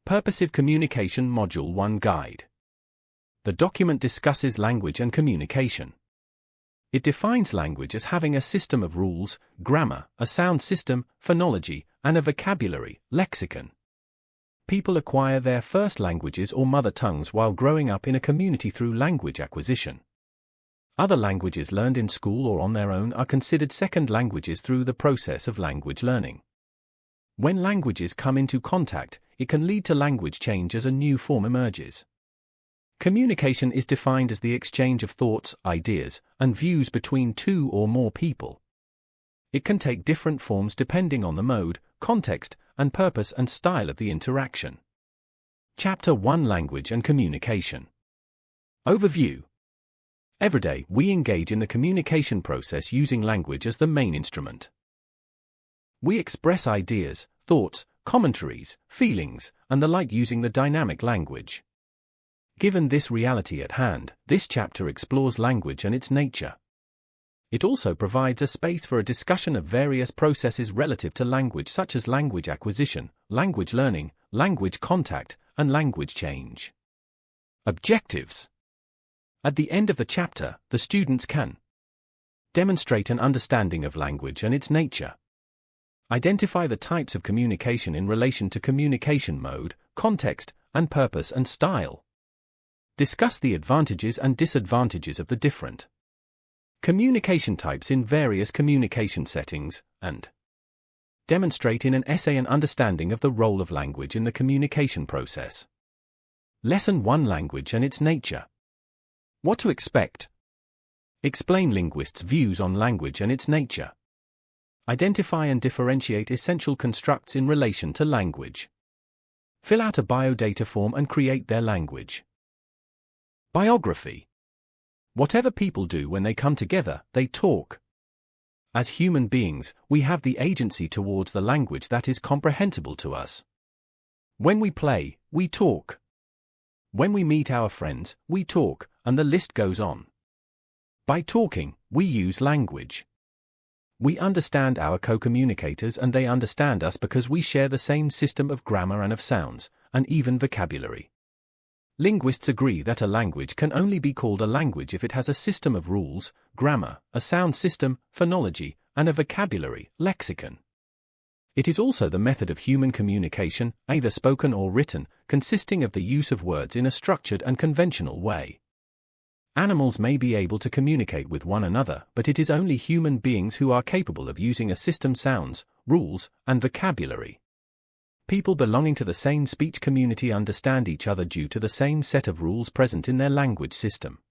Purposive Communication Module 1 Guide. The document discusses language and communication. It defines language as having a system of rules, grammar, a sound system, phonology, and a vocabulary, lexicon. People acquire their first languages or mother tongues while growing up in a community through language acquisition. Other languages learned in school or on their own are considered second languages through the process of language learning. When languages come into contact, it can lead to language change as a new form emerges. Communication is defined as the exchange of thoughts, ideas, and views between two or more people. It can take different forms depending on the mode, context, and purpose and style of the interaction. Chapter 1: Language and Communication. Overview. Every day, we engage in the communication process using language as the main instrument. We express ideas, thoughts, commentaries, feelings, and the like using the dynamic language. Given this reality at hand, this chapter explores language and its nature. It also provides a space for a discussion of various processes relative to language such as language acquisition, language learning, language contact, and language change. Objectives. At the end of the chapter, the students can demonstrate an understanding of language and its nature. Identify the types of communication in relation to communication mode, context, and purpose and style. Discuss the advantages and disadvantages of the different communication types in various communication settings, and demonstrate in an essay an understanding of the role of language in the communication process. Lesson 1: Language and its nature. What to expect? Explain linguists' views on language and its nature. Identify and differentiate essential constructs in relation to language. Fill out a biodata form and create their language. Biography. Whatever people do when they come together, they talk. As human beings, we have the agency towards the language that is comprehensible to us. When we play, we talk. When we meet our friends, we talk, and the list goes on. By talking, we use language. We understand our co-communicators and they understand us because we share the same system of grammar and of sounds, and even vocabulary. Linguists agree that a language can only be called a language if it has a system of rules, grammar, a sound system, phonology, and a vocabulary, lexicon. It is also the method of human communication, either spoken or written, consisting of the use of words in a structured and conventional way. Animals may be able to communicate with one another, but it is only human beings who are capable of using a system sounds, rules, and vocabulary. People belonging to the same speech community understand each other due to the same set of rules present in their language system.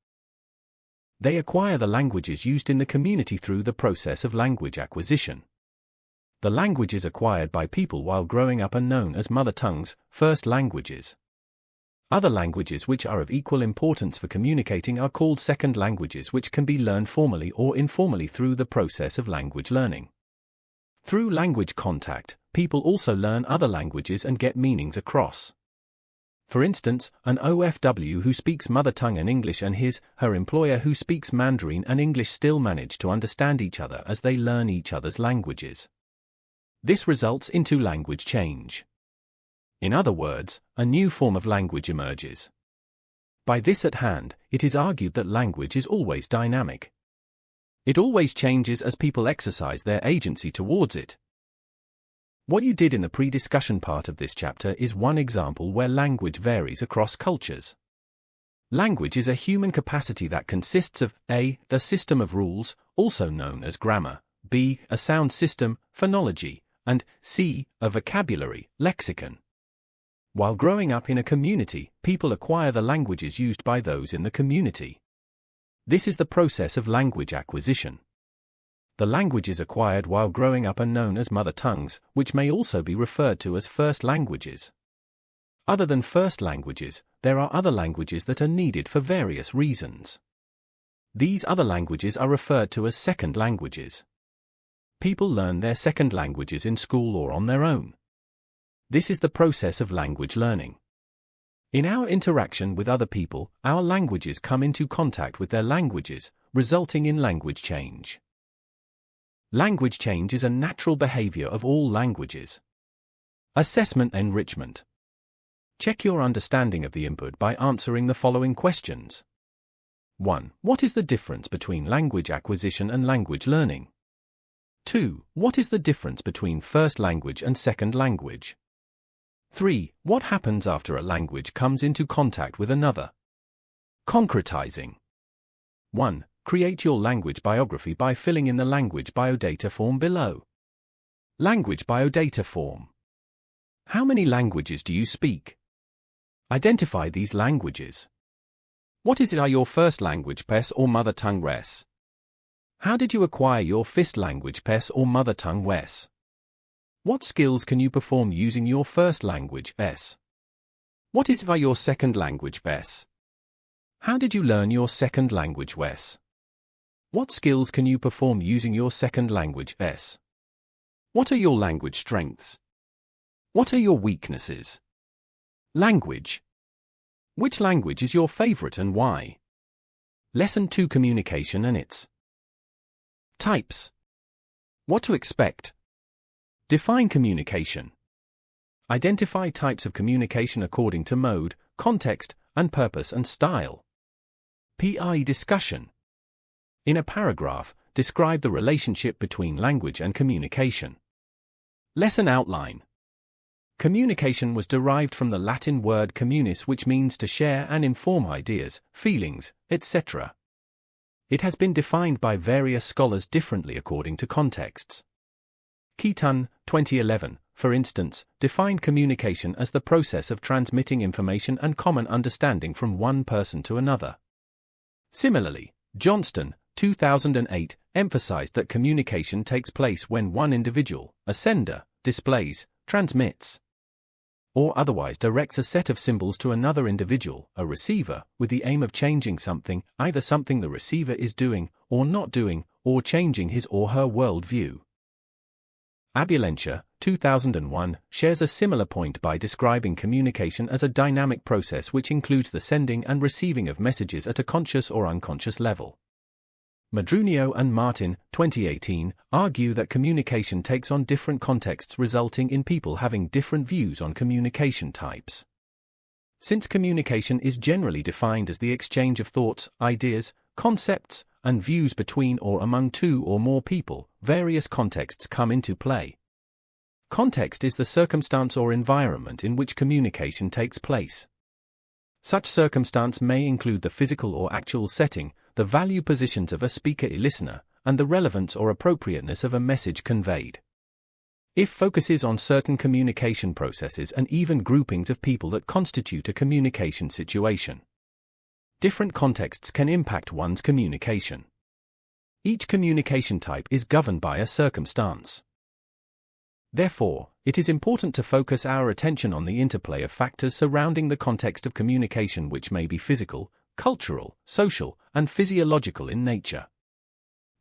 They acquire the languages used in the community through the process of language acquisition. The languages acquired by people while growing up are known as mother tongues, first languages. Other languages which are of equal importance for communicating are called second languages, which can be learned formally or informally through the process of language learning. Through language contact, people also learn other languages and get meanings across. For instance, an OFW who speaks mother tongue and English and her employer who speaks Mandarin and English still manage to understand each other as they learn each other's languages. This results into language change. In other words, a new form of language emerges. By this at hand, it is argued that language is always dynamic. It always changes as people exercise their agency towards it. What you did in the pre-discussion part of this chapter is one example where language varies across cultures. Language is a human capacity that consists of a. the system of rules, also known as grammar, b. a sound system, phonology, and c. a vocabulary, lexicon. While growing up in a community, people acquire the languages used by those in the community. This is the process of language acquisition. The languages acquired while growing up are known as mother tongues, which may also be referred to as first languages. Other than first languages, there are other languages that are needed for various reasons. These other languages are referred to as second languages. People learn their second languages in school or on their own. This is the process of language learning. In our interaction with other people, our languages come into contact with their languages, resulting in language change. Language change is a natural behavior of all languages. Assessment enrichment. Check your understanding of the input by answering the following questions. 1. What is the difference between language acquisition and language learning? 2. What is the difference between first language and second language? 3. What happens after a language comes into contact with another? Concretizing. 1. Create your language biography by filling in the language biodata form below. Language biodata form. How many languages do you speak? Identify these languages. What is your first language PES or mother tongue RES? How did you acquire your first language PES or mother tongue WES? What skills can you perform using your first language S? What is your second language BES? How did you learn your second language WES? What skills can you perform using your second language S? What are your language strengths? What are your weaknesses? Language. Which language is your favorite and why? Lesson 2: Communication and its types. What to expect. Define communication. Identify types of communication according to mode, context, and purpose and style. PI discussion. In a paragraph, describe the relationship between language and communication. Lesson outline. Communication was derived from the Latin word communis, which means to share and inform ideas, feelings, etc. It has been defined by various scholars differently according to contexts. Keaton, 2011, for instance, defined communication as the process of transmitting information and common understanding from one person to another. Similarly, Johnston, 2008, emphasized that communication takes place when one individual, a sender, displays, transmits, or otherwise directs a set of symbols to another individual, a receiver, with the aim of changing something, either something the receiver is doing or not doing, or changing his or her worldview. Abulentia, 2001, shares a similar point by describing communication as a dynamic process which includes the sending and receiving of messages at a conscious or unconscious level. Madrunio and Martin, 2018, argue that communication takes on different contexts, resulting in people having different views on communication types. Since communication is generally defined as the exchange of thoughts, ideas, concepts, and views between or among two or more people, various contexts come into play. Context is the circumstance or environment in which communication takes place. Such circumstance may include the physical or actual setting, the value positions of a speaker-listener, and the relevance or appropriateness of a message conveyed. It focuses on certain communication processes and even groupings of people that constitute a communication situation. Different contexts can impact one's communication. Each communication type is governed by a circumstance. Therefore, it is important to focus our attention on the interplay of factors surrounding the context of communication, which may be physical, cultural, social, and physiological in nature.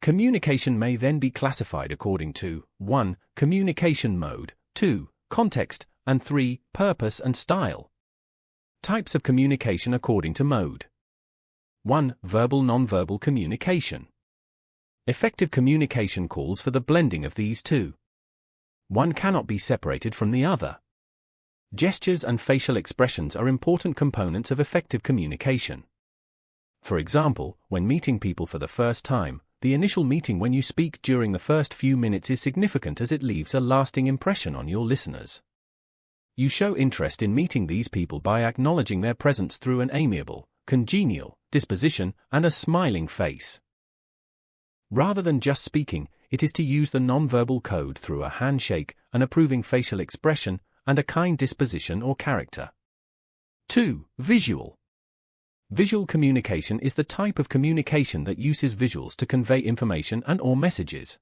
Communication may then be classified according to 1. Communication mode, 2. Context, and 3. Purpose and style. Types of communication according to mode. 1. Verbal-nonverbal communication. Effective communication calls for the blending of these two. One cannot be separated from the other. Gestures and facial expressions are important components of effective communication. For example, when meeting people for the first time, the initial meeting when you speak during the first few minutes is significant as it leaves a lasting impression on your listeners. You show interest in meeting these people by acknowledging their presence through an amiable, congenial disposition and a smiling face. Rather than just speaking, it is to use the nonverbal code through a handshake, an approving facial expression, and a kind disposition or character. 2. Visual. Visual communication is the type of communication that uses visuals to convey information and/or messages.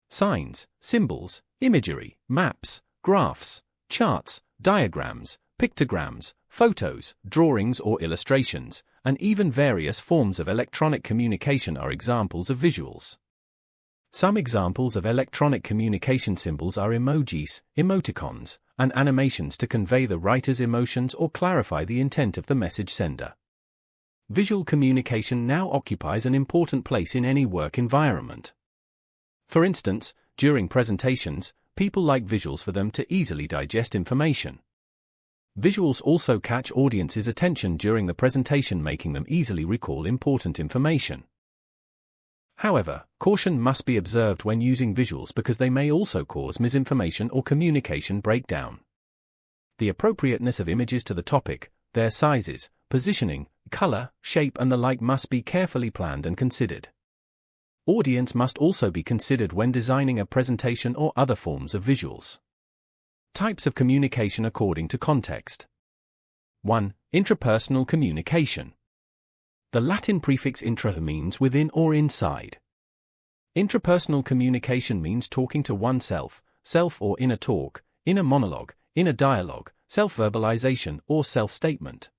Signs, symbols, imagery, maps, graphs, charts, diagrams, pictograms, photos, drawings or illustrations, and even various forms of electronic communication are examples of visuals. Some examples of electronic communication symbols are emojis, emoticons, and animations to convey the writer's emotions or clarify the intent of the message sender. Visual communication now occupies an important place in any work environment. For instance, during presentations, people like visuals for them to easily digest information. Visuals also catch audiences' attention during the presentation, making them easily recall important information. However, caution must be observed when using visuals because they may also cause misinformation or communication breakdown. The appropriateness of images to the topic, their sizes, positioning, color, shape and the like must be carefully planned and considered. Audience must also be considered when designing a presentation or other forms of visuals. Types of communication according to context. 1. Intrapersonal communication. The Latin prefix intra means within or inside. Intrapersonal communication means talking to oneself, self or inner talk, inner monologue, inner dialogue, self-verbalization or self-statement.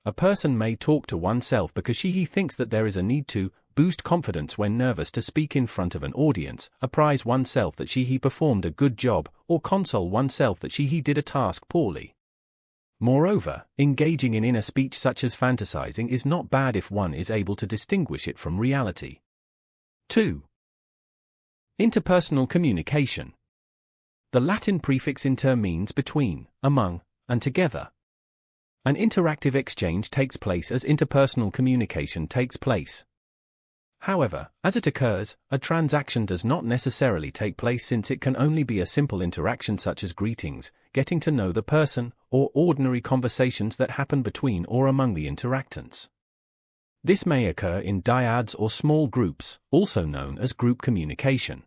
A person may talk to oneself because he thinks that there is a need to boost confidence when nervous to speak in front of an audience, apprise oneself that he performed a good job, or console oneself that he did a task poorly. Moreover, engaging in inner speech such as fantasizing is not bad if one is able to distinguish it from reality. 2. Interpersonal communication. The Latin prefix inter means between, among, and together. An interactive exchange takes place as interpersonal communication takes place. However, as it occurs, a transaction does not necessarily take place since it can only be a simple interaction such as greetings, getting to know the person, or ordinary conversations that happen between or among the interactants. This may occur in dyads or small groups, also known as group communication.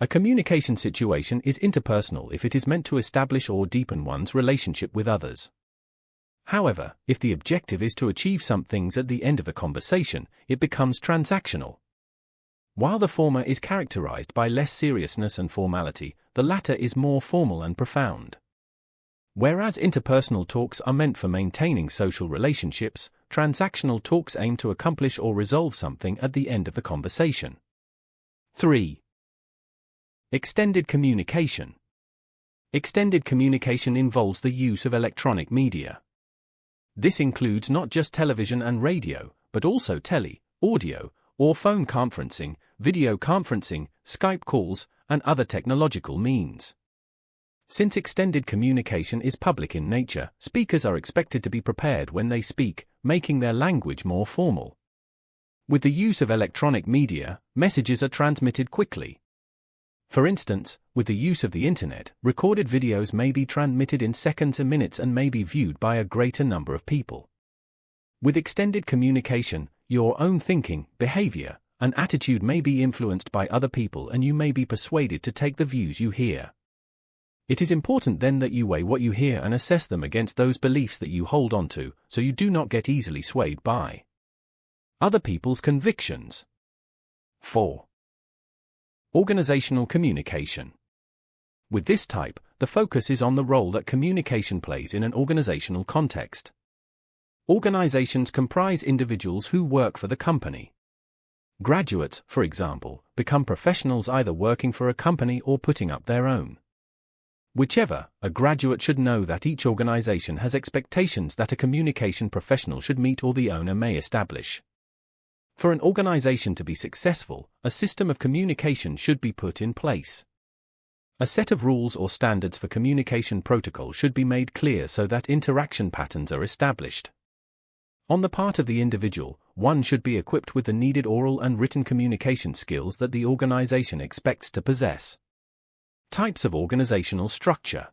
A communication situation is interpersonal if it is meant to establish or deepen one's relationship with others. However, if the objective is to achieve some things at the end of a conversation, it becomes transactional. While the former is characterized by less seriousness and formality, the latter is more formal and profound. Whereas interpersonal talks are meant for maintaining social relationships, transactional talks aim to accomplish or resolve something at the end of the conversation. 3. Extended communication. Extended communication involves the use of electronic media. This includes not just television and radio, but also audio, or phone conferencing, video conferencing, Skype calls, and other technological means. Since extended communication is public in nature, speakers are expected to be prepared when they speak, making their language more formal. With the use of electronic media, messages are transmitted quickly. For instance, with the use of the internet, recorded videos may be transmitted in seconds and minutes and may be viewed by a greater number of people. With extended communication, your own thinking, behavior, and attitude may be influenced by other people and you may be persuaded to take the views you hear. It is important then that you weigh what you hear and assess them against those beliefs that you hold on to, so you do not get easily swayed by other people's convictions. 4. Organizational communication. With this type, the focus is on the role that communication plays in an organizational context. Organizations comprise individuals who work for the company. Graduates, for example, become professionals either working for a company or putting up their own. Whichever, a graduate should know that each organization has expectations that a communication professional should meet or the owner may establish. For an organization to be successful, a system of communication should be put in place. A set of rules or standards for communication protocol should be made clear so that interaction patterns are established. On the part of the individual, one should be equipped with the needed oral and written communication skills that the organization expects to possess. Types of organizational structure.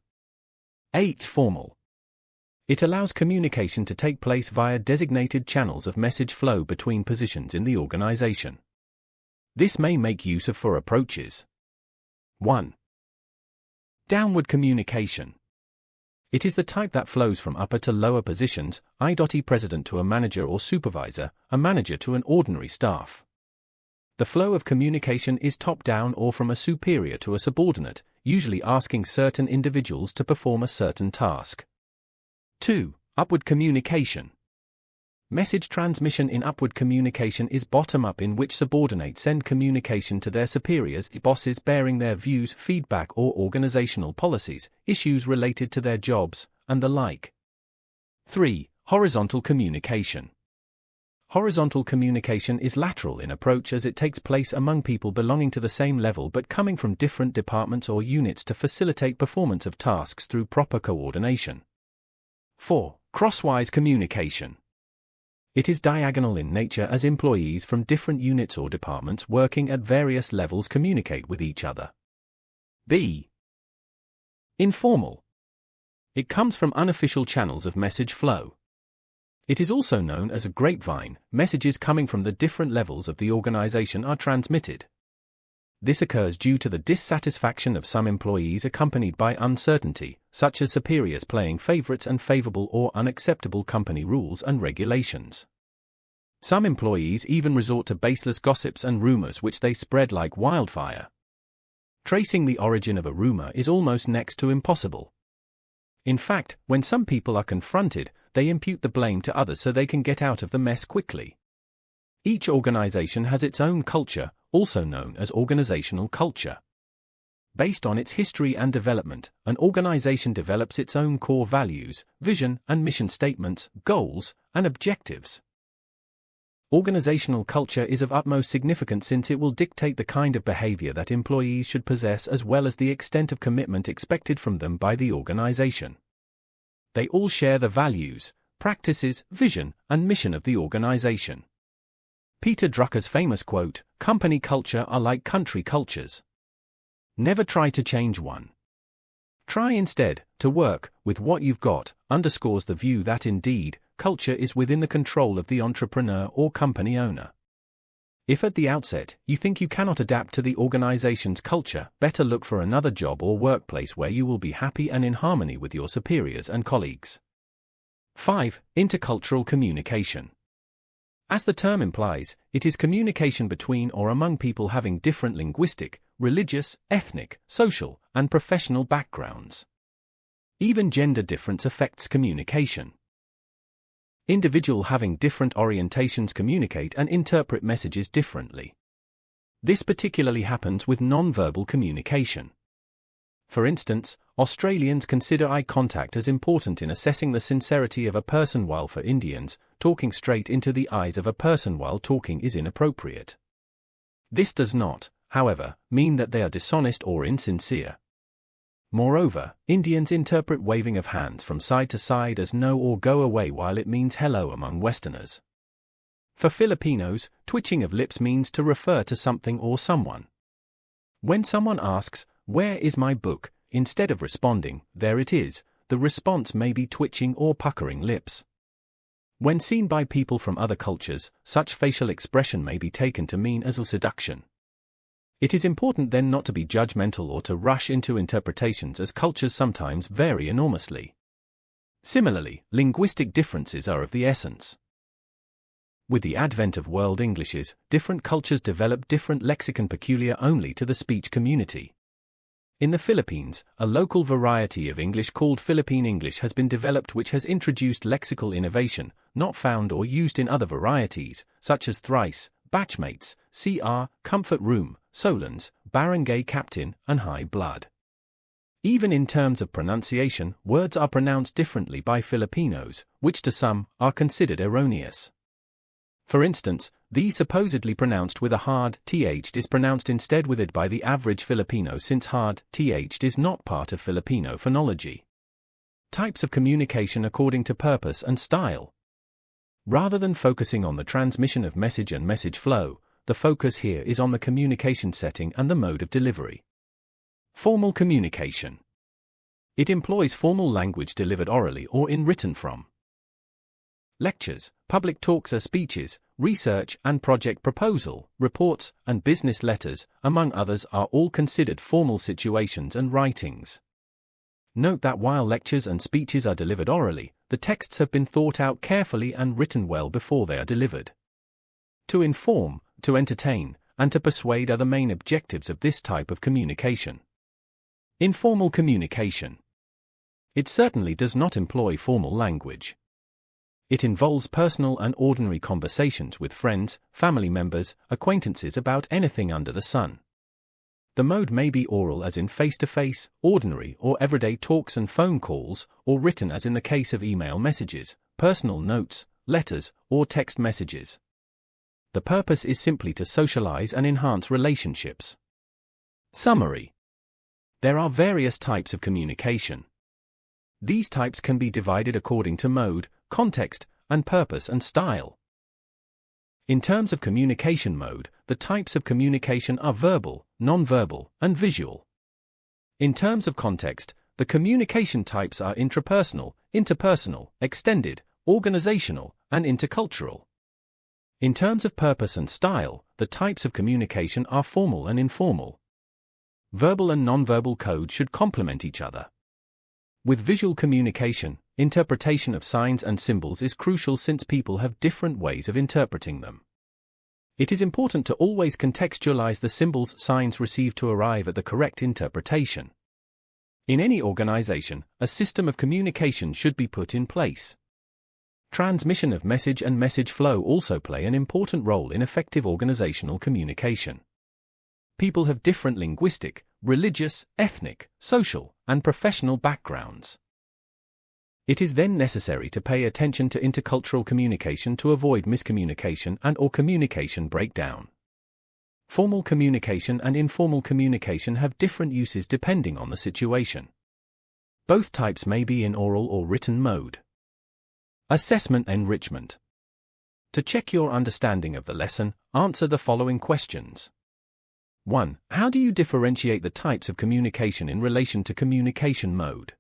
8. Formal. It allows communication to take place via designated channels of message flow between positions in the organization. This may make use of 4 approaches. 1. Downward communication. It is the type that flows from upper to lower positions, i.e. president to a manager or supervisor, a manager to an ordinary staff. The flow of communication is top-down or from a superior to a subordinate, usually asking certain individuals to perform a certain task. 2. Upward communication. Message transmission in upward communication is bottom-up, in which subordinates send communication to their superiors, bosses, bearing their views, feedback or organizational policies, issues related to their jobs, and the like. 3. Horizontal communication. Horizontal communication is lateral in approach as it takes place among people belonging to the same level but coming from different departments or units to facilitate performance of tasks through proper coordination. 4. Crosswise communication. It is diagonal in nature as employees from different units or departments working at various levels communicate with each other. B. Informal. It comes from unofficial channels of message flow. It is also known as a grapevine. Messages coming from the different levels of the organization are transmitted. This occurs due to the dissatisfaction of some employees accompanied by uncertainty, such as superiors playing favorites and favorable or unacceptable company rules and regulations. Some employees even resort to baseless gossips and rumors which they spread like wildfire. Tracing the origin of a rumor is almost next to impossible. In fact, when some people are confronted, they impute the blame to others so they can get out of the mess quickly. Each organization has its own culture, also known as organizational culture. Based on its history and development, an organization develops its own core values, vision and mission statements, goals, and objectives. Organizational culture is of utmost significance since it will dictate the kind of behavior that employees should possess as well as the extent of commitment expected from them by the organization. They all share the values, practices, vision, and mission of the organization. Peter Drucker's famous quote, "Company culture are like country cultures. Never try to change one. Try instead to work with what you've got," underscores the view that indeed, culture is within the control of the entrepreneur or company owner. If at the outset you think you cannot adapt to the organization's culture, better look for another job or workplace where you will be happy and in harmony with your superiors and colleagues. 5. Intercultural communication. As the term implies, it is communication between or among people having different linguistic, religious, ethnic, social, and professional backgrounds. Even gender difference affects communication. Individuals having different orientations communicate and interpret messages differently. This particularly happens with non-verbal communication. For instance, Australians consider eye contact as important in assessing the sincerity of a person, while for Indians, talking straight into the eyes of a person while talking is inappropriate. This does not, however, mean that they are dishonest or insincere. Moreover, Indians interpret waving of hands from side to side as no or go away, while it means hello among Westerners. For Filipinos, twitching of lips means to refer to something or someone. When someone asks, "Where is my book?" instead of responding, "There it is," the response may be twitching or puckering lips. When seen by people from other cultures, such facial expression may be taken to mean as a seduction. It is important then not to be judgmental or to rush into interpretations, as cultures sometimes vary enormously. Similarly, linguistic differences are of the essence. With the advent of world Englishes, different cultures develop different lexicon peculiar only to the speech community. In the Philippines, a local variety of English called Philippine English has been developed, which has introduced lexical innovation, not found or used in other varieties, such as thrice, batchmates, CR, comfort room, solons, barangay captain, and high blood. Even in terms of pronunciation, words are pronounced differently by Filipinos, which to some are considered erroneous. For instance, the supposedly pronounced with a hard th is pronounced instead with it by the average Filipino, since hard th is not part of Filipino phonology. Types of communication according to purpose and style. Rather than focusing on the transmission of message and message flow, the focus here is on the communication setting and the mode of delivery. Formal communication. It employs formal language delivered orally or in written form. Lectures, public talks or speeches, research and project proposal, reports, and business letters, among others, are all considered formal situations and writings. Note that while lectures and speeches are delivered orally, the texts have been thought out carefully and written well before they are delivered. To inform, to entertain, and to persuade are the main objectives of this type of communication. Informal communication. It certainly does not employ formal language. It involves personal and ordinary conversations with friends, family members, acquaintances about anything under the sun. The mode may be oral, as in face-to-face, ordinary or everyday talks and phone calls, or written, as in the case of email messages, personal notes, letters, or text messages. The purpose is simply to socialize and enhance relationships. Summary. There are various types of communication. These types can be divided according to mode, context, and purpose and style. In terms of communication mode, the types of communication are verbal, nonverbal, and visual. In terms of context, the communication types are intrapersonal, interpersonal, extended, organizational, and intercultural. In terms of purpose and style, the types of communication are formal and informal. Verbal and nonverbal code should complement each other. With visual communication, interpretation of signs and symbols is crucial since people have different ways of interpreting them. It is important to always contextualize the symbols signs received to arrive at the correct interpretation. In any organization, a system of communication should be put in place. Transmission of message and message flow also play an important role in effective organizational communication. People have different linguistic, religious, ethnic, social, and professional backgrounds. It is then necessary to pay attention to intercultural communication to avoid miscommunication and/or communication breakdown. Formal communication and informal communication have different uses depending on the situation. Both types may be in oral or written mode. Assessment enrichment. To check your understanding of the lesson, answer the following questions. 1. How do you differentiate the types of communication in relation to communication mode?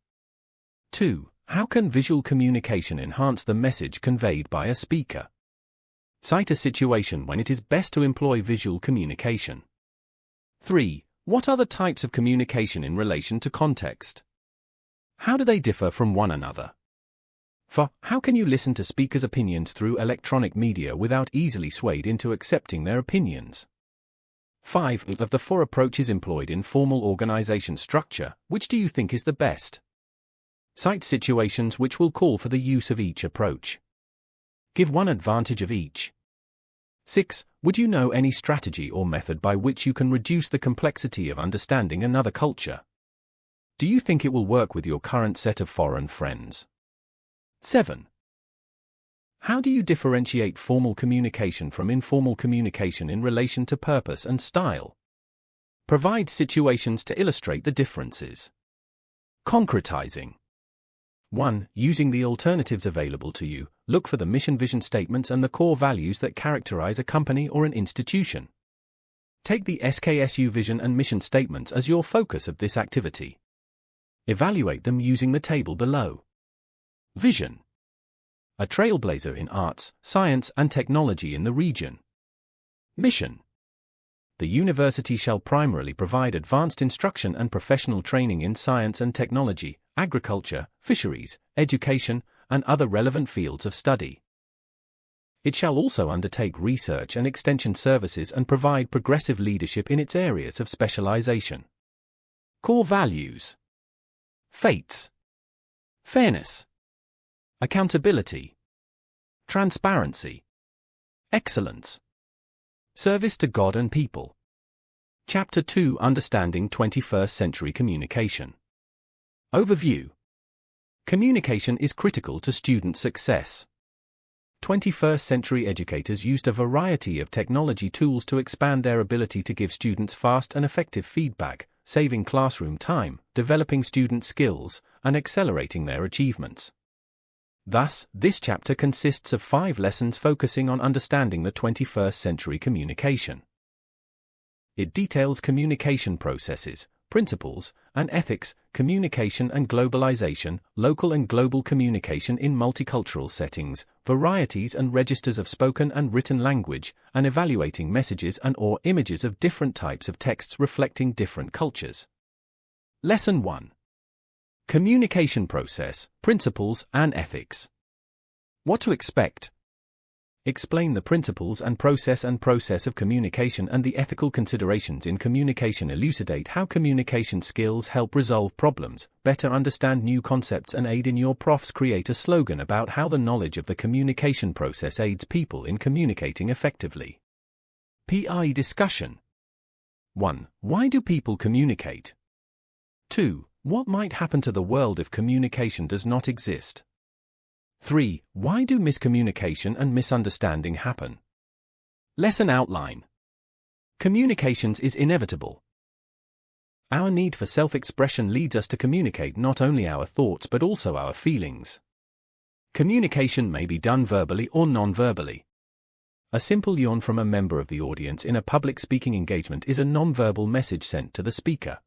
2. How can visual communication enhance the message conveyed by a speaker? Cite a situation when it is best to employ visual communication. 3. What are the types of communication in relation to context? How do they differ from one another? 4. How can you listen to speakers' opinions through electronic media without easily swayed into accepting their opinions? 5. Of the 4 approaches employed in formal organization structure, which do you think is the best? Cite situations which will call for the use of each approach. Give one advantage of each. 6. Would you know any strategy or method by which you can reduce the complexity of understanding another culture? Do you think it will work with your current set of foreign friends? 7. How do you differentiate formal communication from informal communication in relation to purpose and style? Provide situations to illustrate the differences. Concretizing. 1. Using the alternatives available to you, look for the mission vision statements and the core values that characterize a company or an institution. Take the SKSU vision and mission statements as your focus of this activity. Evaluate them using the table below. Vision. A trailblazer in arts, science, and technology in the region. Mission. The university shall primarily provide advanced instruction and professional training in science and technology, agriculture, fisheries, education, and other relevant fields of study. It shall also undertake research and extension services and provide progressive leadership in its areas of specialization. Core values. Fates. Fairness. Accountability. Transparency. Excellence. Service to God and people. Chapter 2: Understanding 21st Century Communication. Overview. Communication is critical to student success. 21st century educators used a variety of technology tools to expand their ability to give students fast and effective feedback, saving classroom time, developing student skills, and accelerating their achievements. Thus, this chapter consists of 5 lessons focusing on understanding the 21st century communication. It details communication processes, principles, and ethics, communication and globalization, local and global communication in multicultural settings, varieties and registers of spoken and written language, and evaluating messages and/or images of different types of texts reflecting different cultures. Lesson 1. Communication process, principles, and ethics. What to expect? Explain the principles and process of communication and the ethical considerations in communication. Elucidate how communication skills help resolve problems, better understand new concepts, and aid in your profs. Create a slogan about how the knowledge of the communication process aids people in communicating effectively. PI discussion. 1. Why do people communicate? 2. What might happen to the world if communication does not exist? 3. Why do miscommunication and misunderstanding happen? Lesson outline. Communications is inevitable. Our need for self-expression leads us to communicate not only our thoughts but also our feelings. Communication may be done verbally or non-verbally. A simple yawn from a member of the audience in a public speaking engagement is a non-verbal message sent to the speaker.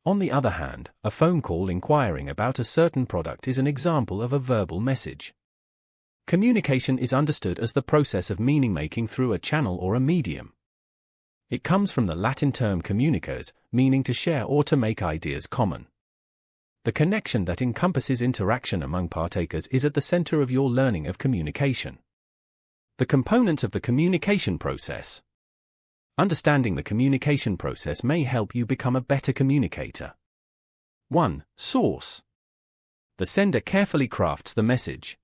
On the other hand, a phone call inquiring about a certain product is an example of a verbal message. Communication is understood as the process of meaning-making through a channel or a medium. It comes from the Latin term communicare, meaning to share or to make ideas common. The connection that encompasses interaction among partakers is at the center of your learning of communication. The components of the communication process. Understanding the communication process may help you become a better communicator. 1. Source. The sender carefully crafts the message.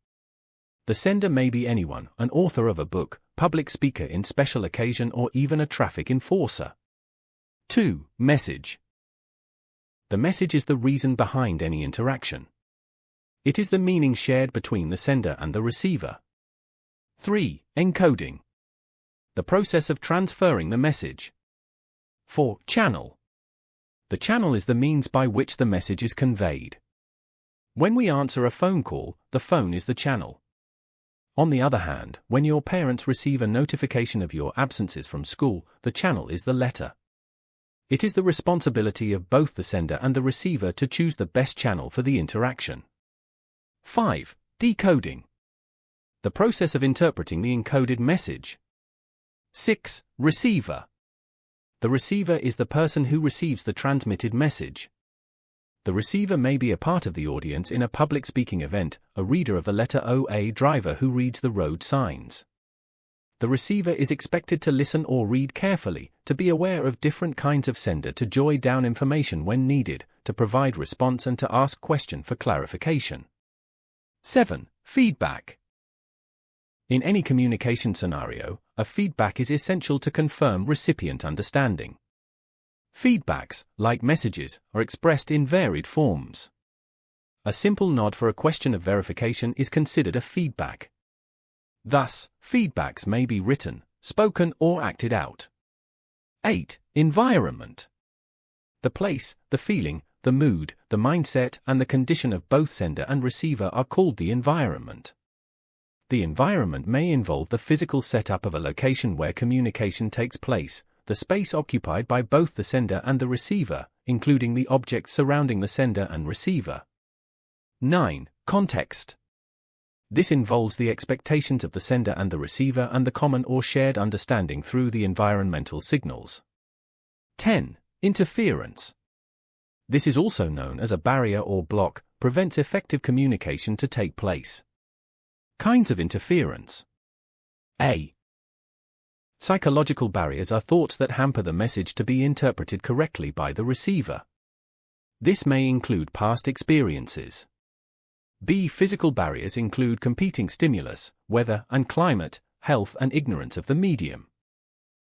The sender may be anyone, an author of a book, public speaker in special occasion, or even a traffic enforcer. 2. Message. The message is the reason behind any interaction. It is the meaning shared between the sender and the receiver. 3. Encoding. The process of transferring the message. 4. Channel. The channel is the means by which the message is conveyed. When we answer a phone call, the phone is the channel. On the other hand, when your parents receive a notification of your absences from school, the channel is the letter. It is the responsibility of both the sender and the receiver to choose the best channel for the interaction. 5. Decoding. The process of interpreting the encoded message. 6. Receiver. The receiver is the person who receives the transmitted message. The receiver may be a part of the audience in a public speaking event, a reader of the letter O, a driver who reads the road signs. The receiver is expected to listen or read carefully, to be aware of different kinds of sender, to jot down information when needed, to provide response and to ask question for clarification. 7. Feedback. In any communication scenario, a feedback is essential to confirm recipient understanding. Feedbacks, like messages, are expressed in varied forms. A simple nod for a question of verification is considered a feedback. Thus, feedbacks may be written, spoken, or acted out. 8. Environment. The place, the feeling, the mood, the mindset, and the condition of both sender and receiver are called the environment. The environment may involve the physical setup of a location where communication takes place, the space occupied by both the sender and the receiver, including the objects surrounding the sender and receiver. 9. Context. This involves the expectations of the sender and the receiver and the common or shared understanding through the environmental signals. 10. Interference. This is also known as a barrier or block, prevents effective communication to take place. Kinds of interference. A. Psychological barriers are thoughts that hamper the message to be interpreted correctly by the receiver. This may include past experiences. B. Physical barriers include competing stimulus, weather and climate, health and ignorance of the medium.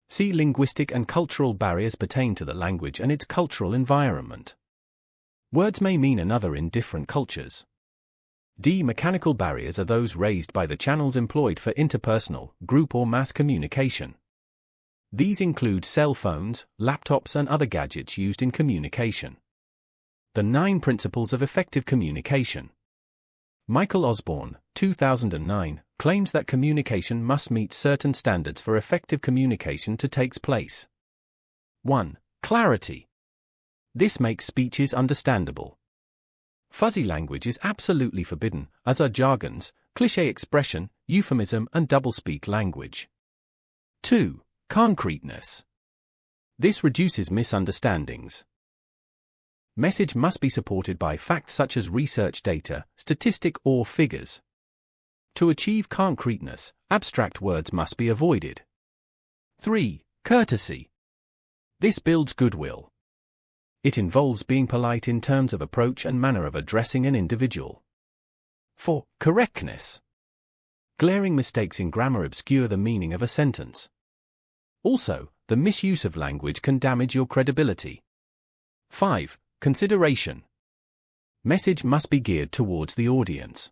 C. Linguistic and cultural barriers pertain to the language and its cultural environment. Words may mean another in different cultures. D. Mechanical barriers are those raised by the channels employed for interpersonal, group or mass communication. These include cell phones, laptops and other gadgets used in communication. The 9 Principles of Effective Communication. Michael Osborne, 2009, claims that communication must meet certain standards for effective communication to take place. 1. Clarity. This makes speeches understandable. Fuzzy language is absolutely forbidden, as are jargons, cliché expression, euphemism and doublespeak language. 2. Concreteness. This reduces misunderstandings. Message must be supported by facts such as research data, statistic or figures. To achieve concreteness, abstract words must be avoided. 3. Courtesy. This builds goodwill. It involves being polite in terms of approach and manner of addressing an individual. 4. Correctness. Glaring mistakes in grammar obscure the meaning of a sentence. Also, the misuse of language can damage your credibility. 5. Consideration. Message must be geared towards the audience.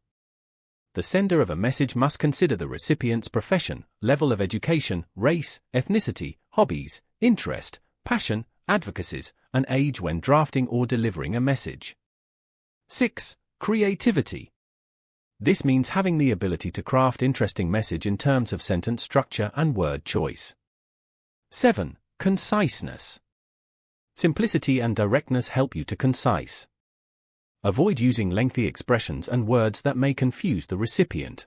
The sender of a message must consider the recipient's profession, level of education, race, ethnicity, hobbies, interest, passion, advocacies, an age when drafting or delivering a message. 6. Creativity. This means having the ability to craft interesting message in terms of sentence structure and word choice. 7. Conciseness. Simplicity and directness help you to concise. Avoid using lengthy expressions and words that may confuse the recipient.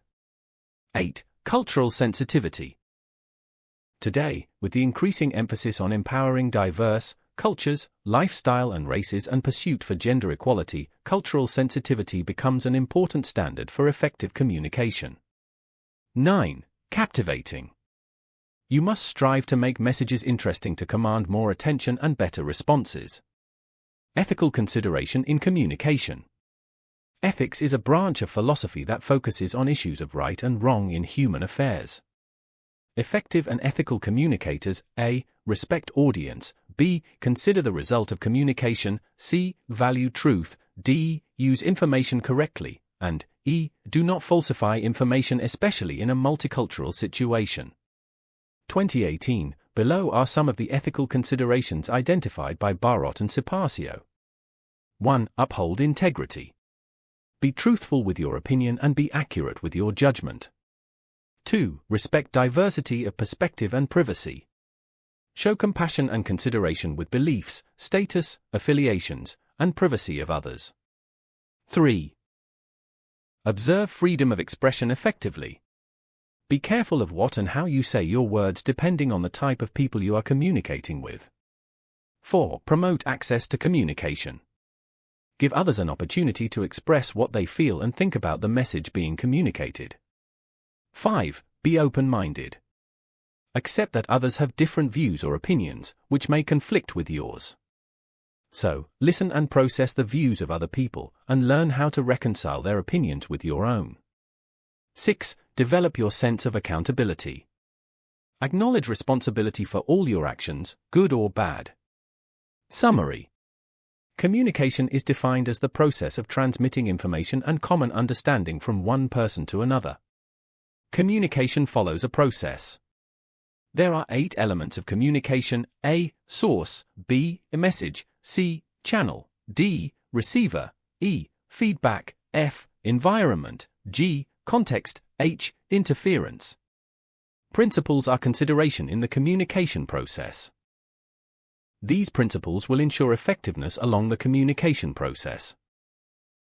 8. Cultural sensitivity. Today, with the increasing emphasis on empowering diverse cultures, lifestyle and races and pursuit for gender equality, cultural sensitivity becomes an important standard for effective communication. 9. Captivating. You must strive to make messages interesting to command more attention and better responses. Ethical consideration in communication. Ethics is a branch of philosophy that focuses on issues of right and wrong in human affairs. Effective and ethical communicators A. Respect audience, B. Consider the result of communication, C. Value truth, D. Use information correctly, and E. Do not falsify information, especially in a multicultural situation. 2018. Below are some of the ethical considerations identified by Barot and Sipasio. 1. Uphold integrity. Be truthful with your opinion and be accurate with your judgment. 2. Respect diversity of perspective and privacy. Show compassion and consideration with beliefs, status, affiliations, and privacy of others. 3. Observe freedom of expression effectively. Be careful of what and how you say your words depending on the type of people you are communicating with. 4. Promote access to communication. Give others an opportunity to express what they feel and think about the message being communicated. 5. Be open-minded. Accept that others have different views or opinions, which may conflict with yours. So, listen and process the views of other people, and learn how to reconcile their opinions with your own. 6. Develop your sense of accountability. Acknowledge responsibility for all your actions, good or bad. Summary. Communication is defined as the process of transmitting information and common understanding from one person to another. Communication follows a process. There are 8 elements of communication: A. Source, B. Message, C. Channel, D. Receiver, E. Feedback, F. Environment, G. Context, H. Interference. Principles are consideration in the communication process. These principles will ensure effectiveness along the communication process.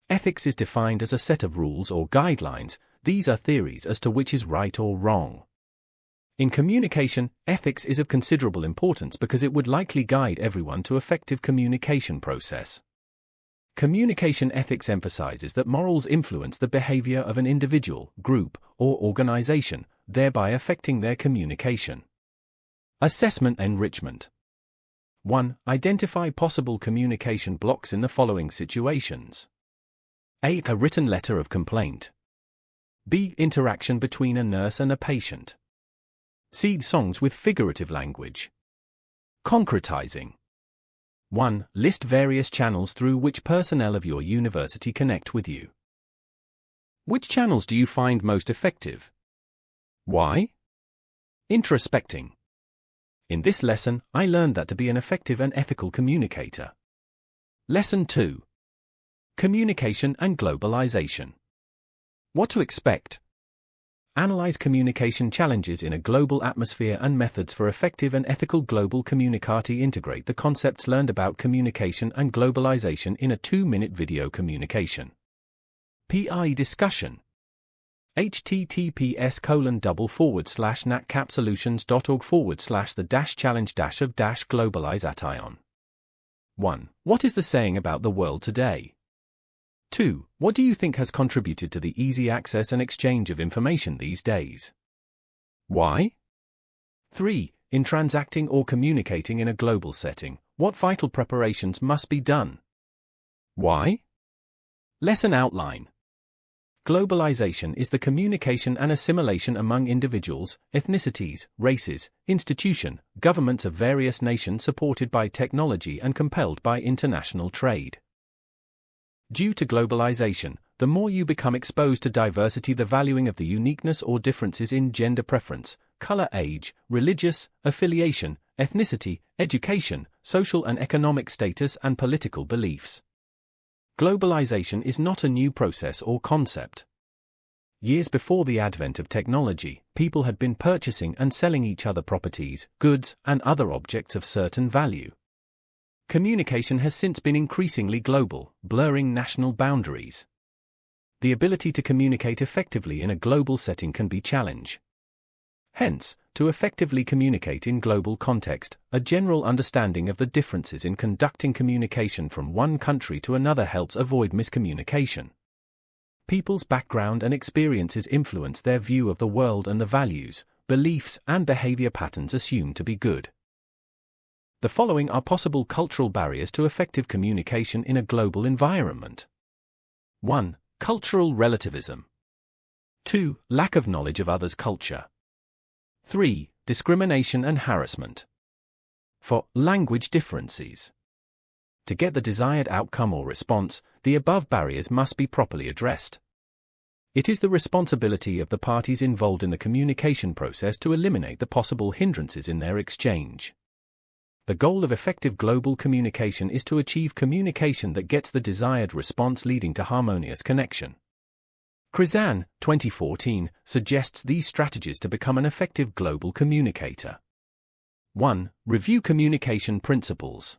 Ethics is defined as a set of rules or guidelines. These are theories as to which is right or wrong. In communication, ethics is of considerable importance because it would likely guide everyone to effective communication process. Communication ethics emphasizes that morals influence the behavior of an individual, group, or organization, thereby affecting their communication. Assessment enrichment. 1. Identify possible communication blocks in the following situations. A. A written letter of complaint. B. Interaction between a nurse and a patient. C. Songs with figurative language. Concretizing. 1. List various channels through which personnel of your university connect with you. Which channels do you find most effective? Why? Introspecting. In this lesson, I learned that to be an effective and ethical communicator. Lesson 2. Communication and globalization. What to expect? Analyze communication challenges in a global atmosphere and methods for effective and ethical global communicati. Integrate the concepts learned about communication and globalization in a 2-minute video communication. PI discussion. https://natcapsolutions.org/the-challenge-of-globalize-ation. 1. What is the saying about the world today? 2. What do you think has contributed to the easy access and exchange of information these days? Why? 3. In transacting or communicating in a global setting, what vital preparations must be done? Why? Lesson outline. Globalization is the communication and assimilation among individuals, ethnicities, races, institutions, governments of various nations supported by technology and compelled by international trade. Due to globalization, the more you become exposed to diversity, the valuing of the uniqueness or differences in gender preference, color, age, religious affiliation, ethnicity, education, social and economic status and political beliefs. Globalization is not a new process or concept. Years before the advent of technology, people had been purchasing and selling each other properties, goods, and other objects of certain value. Communication has since been increasingly global, blurring national boundaries. The ability to communicate effectively in a global setting can be challenged. Hence, to effectively communicate in global context, a general understanding of the differences in conducting communication from one country to another helps avoid miscommunication. People's background and experiences influence their view of the world and the values, beliefs, and behavior patterns assumed to be good. The following are possible cultural barriers to effective communication in a global environment. 1. Cultural relativism. 2. Lack of knowledge of others' culture. 3. Discrimination and harassment. 4. Language differences. To get the desired outcome or response, the above barriers must be properly addressed. It is the responsibility of the parties involved in the communication process to eliminate the possible hindrances in their exchange. The goal of effective global communication is to achieve communication that gets the desired response, leading to harmonious connection. Krizan, 2014, suggests these strategies to become an effective global communicator. 1. Review communication principles.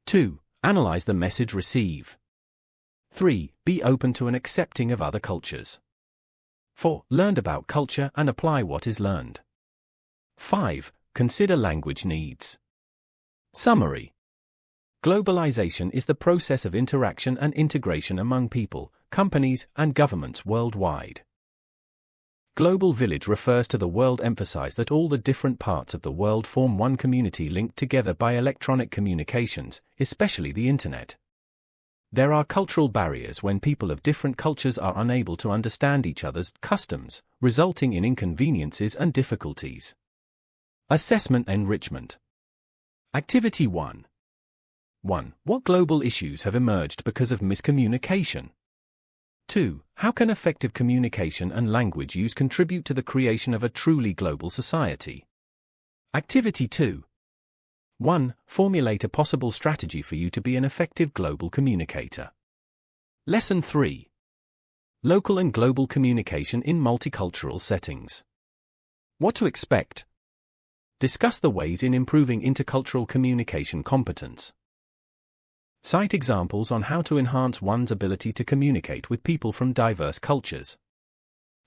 2. Analyze the message received. 3. Be open to and accepting of other cultures. 4. Learn about culture and apply what is learned. 5. Consider language needs. Summary. Globalization is the process of interaction and integration among people, companies, and governments worldwide. Global Village refers to the world, emphasize that all the different parts of the world form one community linked together by electronic communications, especially the Internet. There are cultural barriers when people of different cultures are unable to understand each other's customs, resulting in inconveniences and difficulties. Assessment enrichment. Activity 1. 1. What global issues have emerged because of miscommunication? 2. How can effective communication and language use contribute to the creation of a truly global society? Activity 2. 1. Formulate a possible strategy for you to be an effective global communicator. Lesson 3. Local and global communication in multicultural settings. What to expect? Discuss the ways in improving intercultural communication competence. Cite examples on how to enhance one's ability to communicate with people from diverse cultures.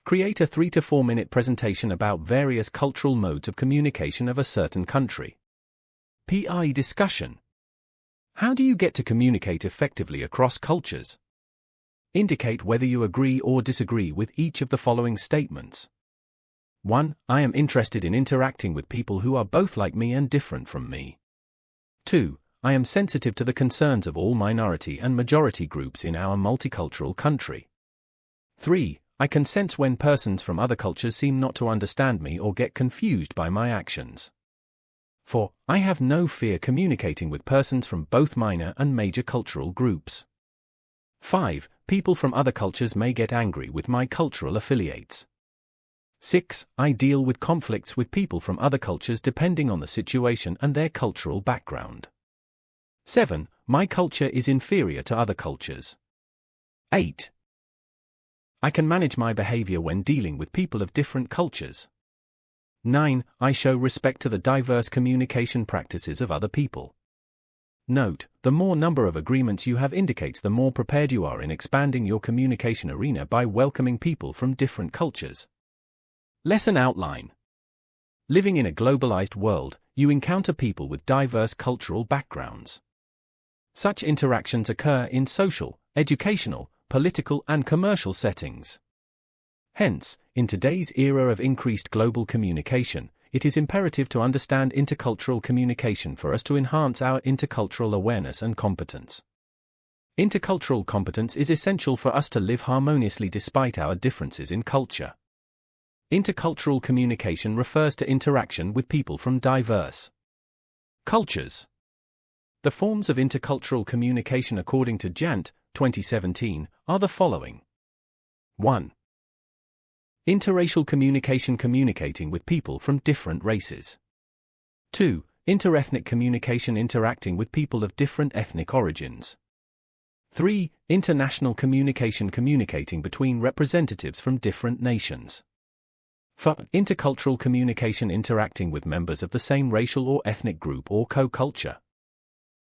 Create a 3 to 4 minute presentation about various cultural modes of communication of a certain country. PI discussion. How do you get to communicate effectively across cultures? Indicate whether you agree or disagree with each of the following statements. 1. I am interested in interacting with people who are both like me and different from me. 2. I am sensitive to the concerns of all minority and majority groups in our multicultural country. 3. I can sense when persons from other cultures seem not to understand me or get confused by my actions. 4. I have no fear communicating with persons from both minor and major cultural groups. 5. People from other cultures may get angry with my cultural affiliates. 6. I deal with conflicts with people from other cultures depending on the situation and their cultural background. 7. My culture is inferior to other cultures. 8. I can manage my behavior when dealing with people of different cultures. 9. I show respect to the diverse communication practices of other people. Note, the more number of agreements you have indicates the more prepared you are in expanding your communication arena by welcoming people from different cultures. Lesson outline. Living in a globalized world, you encounter people with diverse cultural backgrounds. Such interactions occur in social, educational, political, and commercial settings. Hence, in today's era of increased global communication, it is imperative to understand intercultural communication for us to enhance our intercultural awareness and competence. Intercultural competence is essential for us to live harmoniously despite our differences in culture. Intercultural communication refers to interaction with people from diverse cultures. The forms of intercultural communication according to Jant, 2017, are the following. 1. Interracial communication, communicating with people from different races. 2. interethnic communication interacting with people of different ethnic origins. 3. International communication communicating between representatives from different nations. 4. Intercultural communication interacting with members of the same racial or ethnic group or co-culture.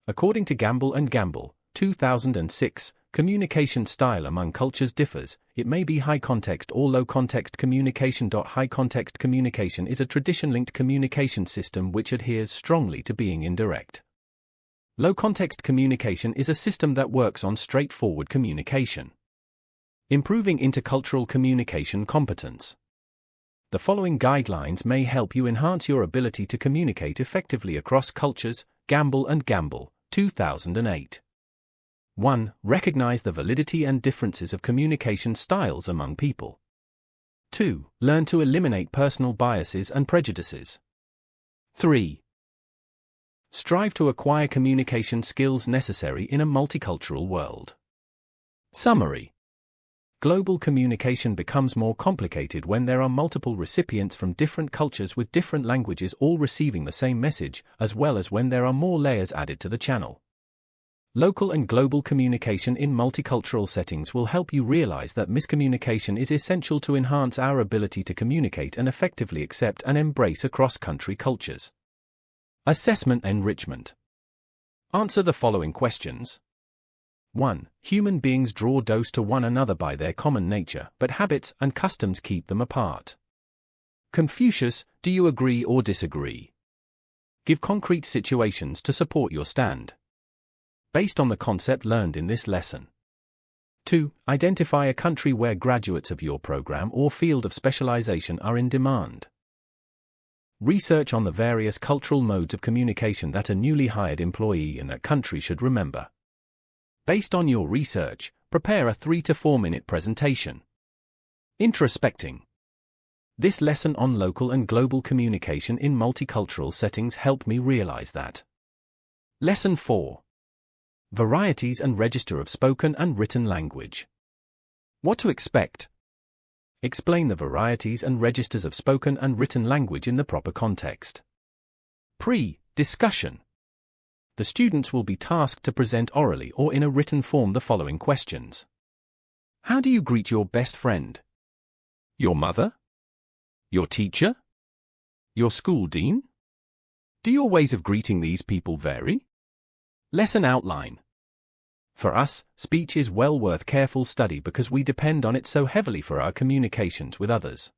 According to Gamble and Gamble, 2006, communication style among cultures differs. It may be high-context or low-context communication. High-context communication is a tradition-linked communication system which adheres strongly to being indirect. Low-context communication is a system that works on straightforward communication. Improving intercultural communication competence. The following guidelines may help you enhance your ability to communicate effectively across cultures. Gamble and Gamble, 2008. 1. Recognize the validity and differences of communication styles among people. 2. Learn to eliminate personal biases and prejudices. 3. Strive to acquire communication skills necessary in a multicultural world. Summary. Global communication becomes more complicated when there are multiple recipients from different cultures with different languages all receiving the same message, as well as when there are more layers added to the channel. Local and global communication in multicultural settings will help you realize that miscommunication is essential to enhance our ability to communicate and effectively accept and embrace across-country cultures. Assessment enrichment. Answer the following questions. 1. Human beings draw close to one another by their common nature, but habits and customs keep them apart. Confucius, do you agree or disagree? Give concrete situations to support your stand. Based on the concept learned in this lesson. 2. Identify a country where graduates of your program or field of specialization are in demand. Research on the various cultural modes of communication that a newly hired employee in that country should remember. Based on your research, prepare a 3 to 4 minute presentation. Introspecting. This lesson on local and global communication in multicultural settings helped me realize that. Lesson 4. Varieties and register of spoken and written language. What to expect? Explain the varieties and registers of spoken and written language in the proper context. Pre-discussion. The students will be tasked to present orally or in a written form the following questions. How do you greet your best friend? Your mother? Your teacher? Your school dean? Do your ways of greeting these people vary? Lesson outline. For us, speech is well worth careful study because we depend on it so heavily for our communications with others.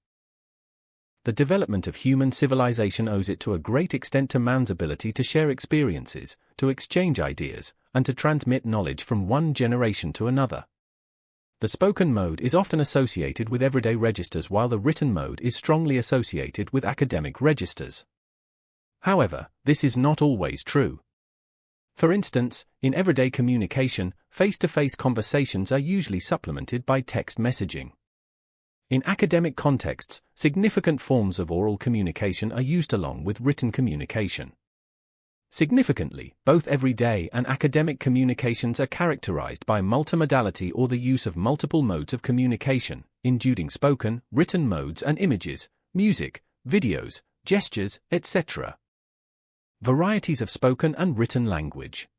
The development of human civilization owes it to a great extent to man's ability to share experiences, to exchange ideas, and to transmit knowledge from one generation to another. The spoken mode is often associated with everyday registers while the written mode is strongly associated with academic registers. However, this is not always true. For instance, in everyday communication, face-to-face conversations are usually supplemented by text messaging. In academic contexts, significant forms of oral communication are used along with written communication. Significantly, both everyday and academic communications are characterized by multimodality or the use of multiple modes of communication, including spoken, written modes and images, music, videos, gestures, etc. Varieties of spoken and written language.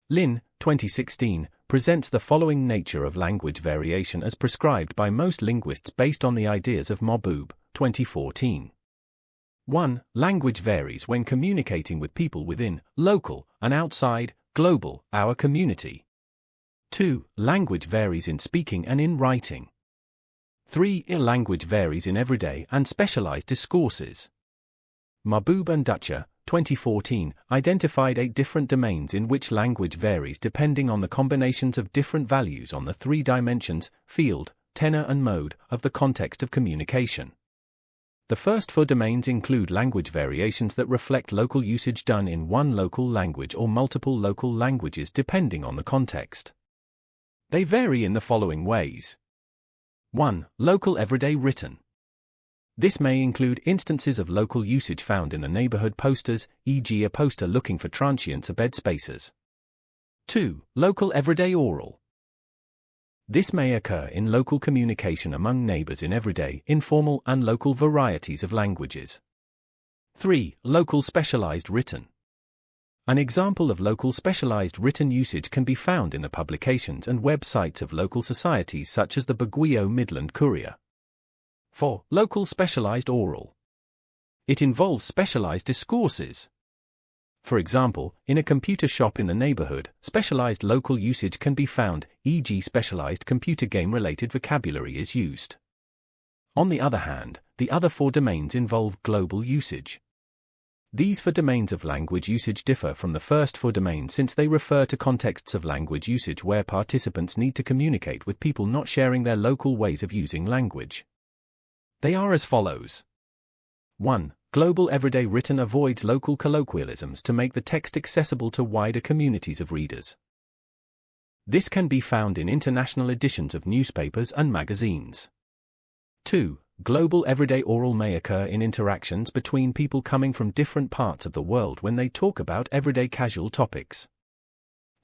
Lin, 2016, presents the following nature of language variation as prescribed by most linguists based on the ideas of Mahbub, 2014. 1. Language varies when communicating with people within, local, and outside, global, our community. 2. Language varies in speaking and in writing. 3. Language varies in everyday and specialized discourses. Mahbub and Dutcher, 2014, identified 8 different domains in which language varies depending on the combinations of different values on the 3 dimensions, field, tenor and mode, of the context of communication. The first 4 domains include language variations that reflect local usage done in one local language or multiple local languages depending on the context. They vary in the following ways. 1. Local everyday written. This may include instances of local usage found in the neighborhood posters, e.g. a poster looking for transients or bed spaces. 2. Local everyday oral. This may occur in local communication among neighbors in everyday, informal, and local varieties of languages. 3. Local specialized written. An example of local specialized written usage can be found in the publications and websites of local societies such as the Baguio Midland Courier. 4. Local specialized oral. It involves specialized discourses. For example, in a computer shop in the neighborhood, specialized local usage can be found, e.g. specialized computer game-related vocabulary is used. On the other hand, the other 4 domains involve global usage. These 4 domains of language usage differ from the first 4 domains since they refer to contexts of language usage where participants need to communicate with people not sharing their local ways of using language. They are as follows. 1. Global everyday written avoids local colloquialisms to make the text accessible to wider communities of readers. This can be found in international editions of newspapers and magazines. 2. Global everyday oral may occur in interactions between people coming from different parts of the world when they talk about everyday casual topics.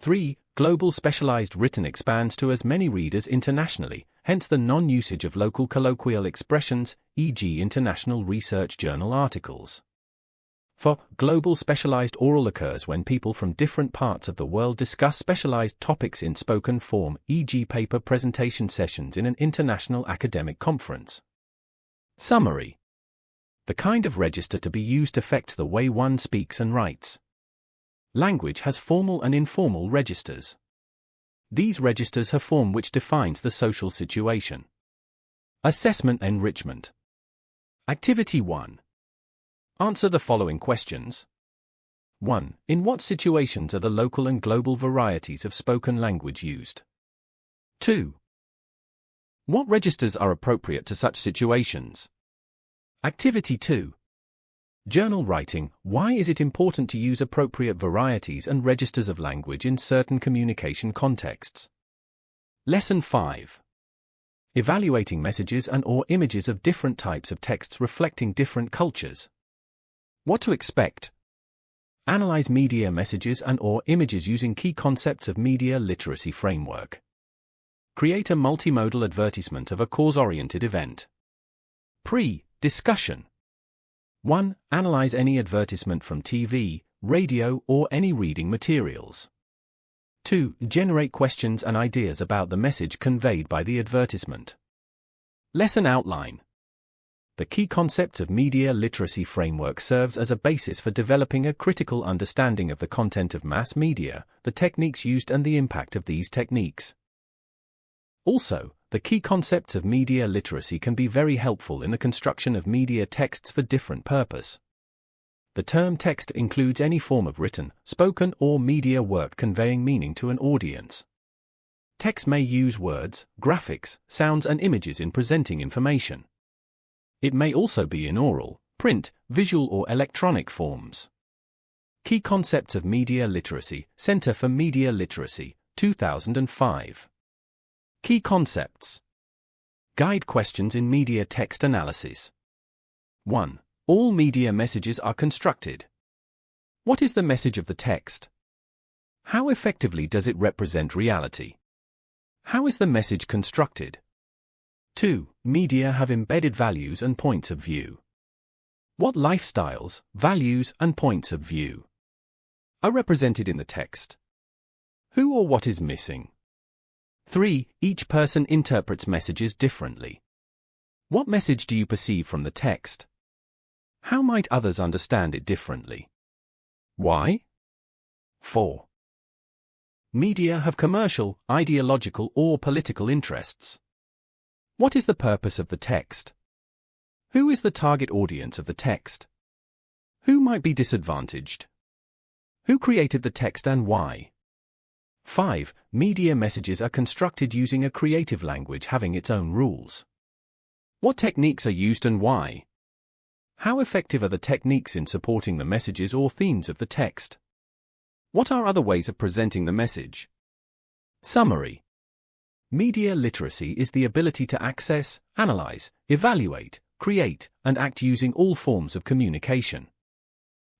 3. Global specialized written expands to as many readers internationally, hence the non-usage of local colloquial expressions, e.g. international research journal articles. 4. Global specialized oral occurs when people from different parts of the world discuss specialized topics in spoken form, e.g. paper presentation sessions in an international academic conference. Summary. The kind of register to be used affects the way one speaks and writes. Language has formal and informal registers. These registers have form which defines the social situation. Assessment enrichment. Activity 1. Answer the following questions. 1. In what situations are the local and global varieties of spoken language used? 2. What registers are appropriate to such situations? Activity 2. Journal writing. Why is it important to use appropriate varieties and registers of language in certain communication contexts? Lesson 5. Evaluating messages and/or images of different types of texts reflecting different cultures. What to expect? Analyze media messages and/or images using key concepts of media literacy framework. Create a multimodal advertisement of a cause-oriented event. Pre-discussion. 1. Analyze any advertisement from TV, radio, or any reading materials. 2. Generate questions and ideas about the message conveyed by the advertisement. Lesson outline. The key concept of media literacy framework serves as a basis for developing a critical understanding of the content of mass media, the techniques used and the impact of these techniques. Also, the key concepts of media literacy can be very helpful in the construction of media texts for different purpose. The term text includes any form of written, spoken, or media work conveying meaning to an audience. Text may use words, graphics, sounds, and images in presenting information. It may also be in oral, print, visual, or electronic forms. Key concepts of media literacy, Center for Media Literacy, 2005. Key concepts. Guide questions in media text analysis. 1. All media messages are constructed. What is the message of the text? How effectively does it represent reality? How is the message constructed? 2. Media have embedded values and points of view. What lifestyles, values, and points of view are represented in the text? Who or what is missing? 3. Each person interprets messages differently. What message do you perceive from the text? How might others understand it differently? Why? 4. Media have commercial, ideological, or political interests. What is the purpose of the text? Who is the target audience of the text? Who might be disadvantaged? Who created the text and why? 5. Media messages are constructed using a creative language having its own rules. What techniques are used and why? How effective are the techniques in supporting the messages or themes of the text? What are other ways of presenting the message? Summary. Media literacy is the ability to access, analyze, evaluate, create, and act using all forms of communication.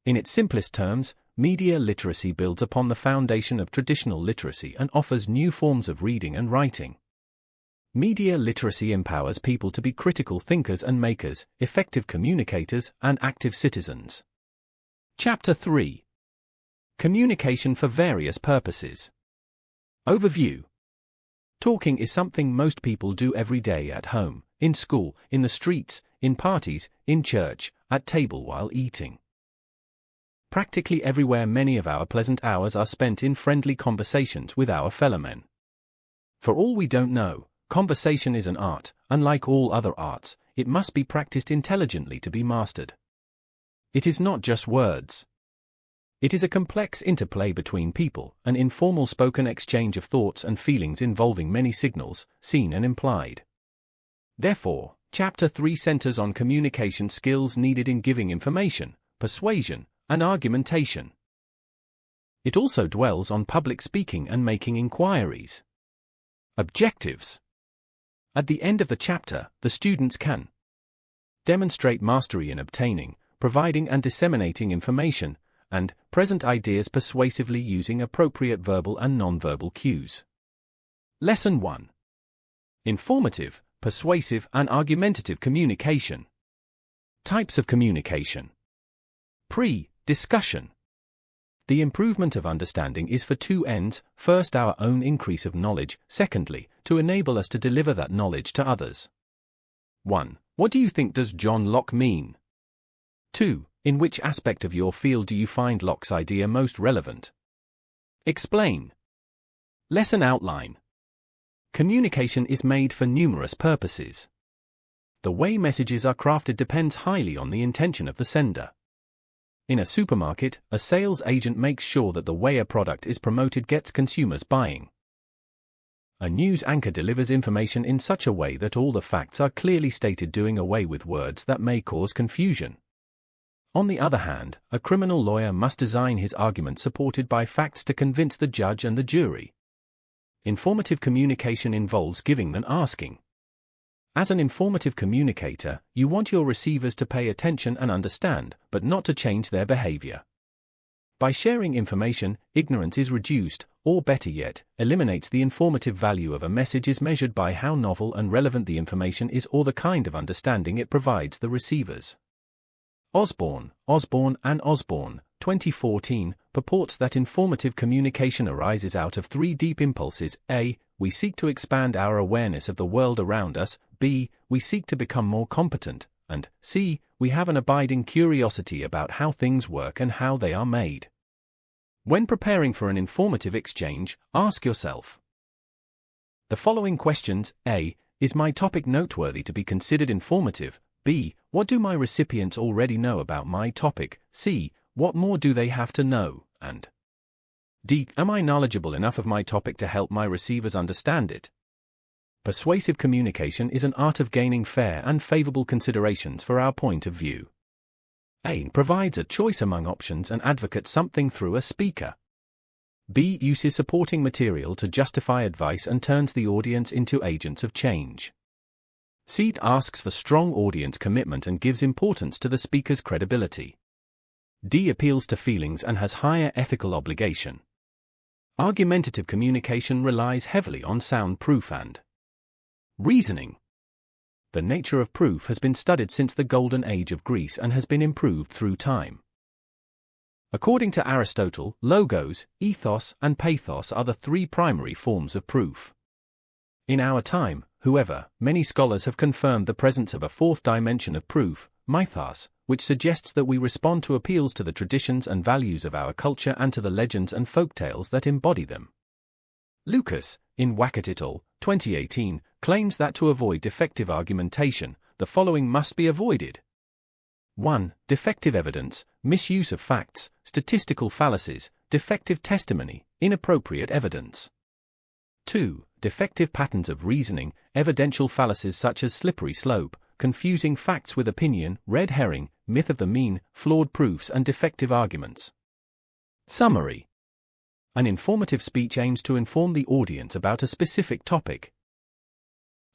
In its simplest terms, media literacy builds upon the foundation of traditional literacy and offers new forms of reading and writing. Media literacy empowers people to be critical thinkers and makers, effective communicators, and active citizens. Chapter 3. Communication for various purposes. Overview. Talking is something most people do every day at home, in school, in the streets, in parties, in church, at table while eating. Practically everywhere many of our pleasant hours are spent in friendly conversations with our fellow men. For all we don't know, conversation is an art. Unlike all other arts, it must be practiced intelligently to be mastered. It is not just words. It is a complex interplay between people, an informal spoken exchange of thoughts and feelings involving many signals, seen and implied. Therefore, Chapter 3 centers on communication skills needed in giving information, persuasion, and argumentation. It also dwells on public speaking and making inquiries. Objectives. At the end of the chapter, the students can demonstrate mastery in obtaining, providing and disseminating information, and present ideas persuasively using appropriate verbal and nonverbal cues. Lesson 1. Informative, persuasive and argumentative communication. Types of communication. Discussion. The improvement of understanding is for two ends: first, our own increase of knowledge; secondly, to enable us to deliver that knowledge to others. 1. What do you think does John Locke mean? 2. In which aspect of your field do you find Locke's idea most relevant? Explain. Lesson outline. Communication is made for numerous purposes. The way messages are crafted depends highly on the intention of the sender. In a supermarket, a sales agent makes sure that the way a product is promoted gets consumers buying. A news anchor delivers information in such a way that all the facts are clearly stated, doing away with words that may cause confusion. On the other hand, a criminal lawyer must design his argument supported by facts to convince the judge and the jury. Informative communication involves giving than asking. As an informative communicator, you want your receivers to pay attention and understand, but not to change their behavior. By sharing information, ignorance is reduced, or better yet, eliminates. The informative value of a message is measured by how novel and relevant the information is, or the kind of understanding it provides the receivers. Osborne, and Osborne, 2014, purports that informative communication arises out of three deep impulses: A. We seek to expand our awareness of the world around us; B. We seek to become more competent; and C. We have an abiding curiosity about how things work and how they are made. When preparing for an informative exchange, ask yourself the following questions: A. Is my topic noteworthy to be considered informative? B. What do my recipients already know about my topic? C. What more do they have to know? And D. Am I knowledgeable enough of my topic to help my receivers understand it? Persuasive communication is an art of gaining fair and favorable considerations for our point of view. A. Provides a choice among options and advocates something through a speaker. B. Uses supporting material to justify advice and turns the audience into agents of change. C. Asks for strong audience commitment and gives importance to the speaker's credibility. D. Appeals to feelings and has higher ethical obligation. Argumentative communication relies heavily on sound proof and reasoning. The nature of proof has been studied since the Golden Age of Greece and has been improved through time. According to Aristotle, logos, ethos, and pathos are the three primary forms of proof. In our time, however, many scholars have confirmed the presence of a fourth dimension of proof, mythos, which suggests that we respond to appeals to the traditions and values of our culture and to the legends and folktales that embody them. Lucas, in Wackett et al., 2018, claims that to avoid defective argumentation, the following must be avoided. 1. Defective evidence, misuse of facts, statistical fallacies, defective testimony, inappropriate evidence. 2. Defective patterns of reasoning, evidential fallacies such as slippery slope, confusing facts with opinion, red herring, myth of the mean, flawed proofs and defective arguments. Summary. An informative speech aims to inform the audience about a specific topic.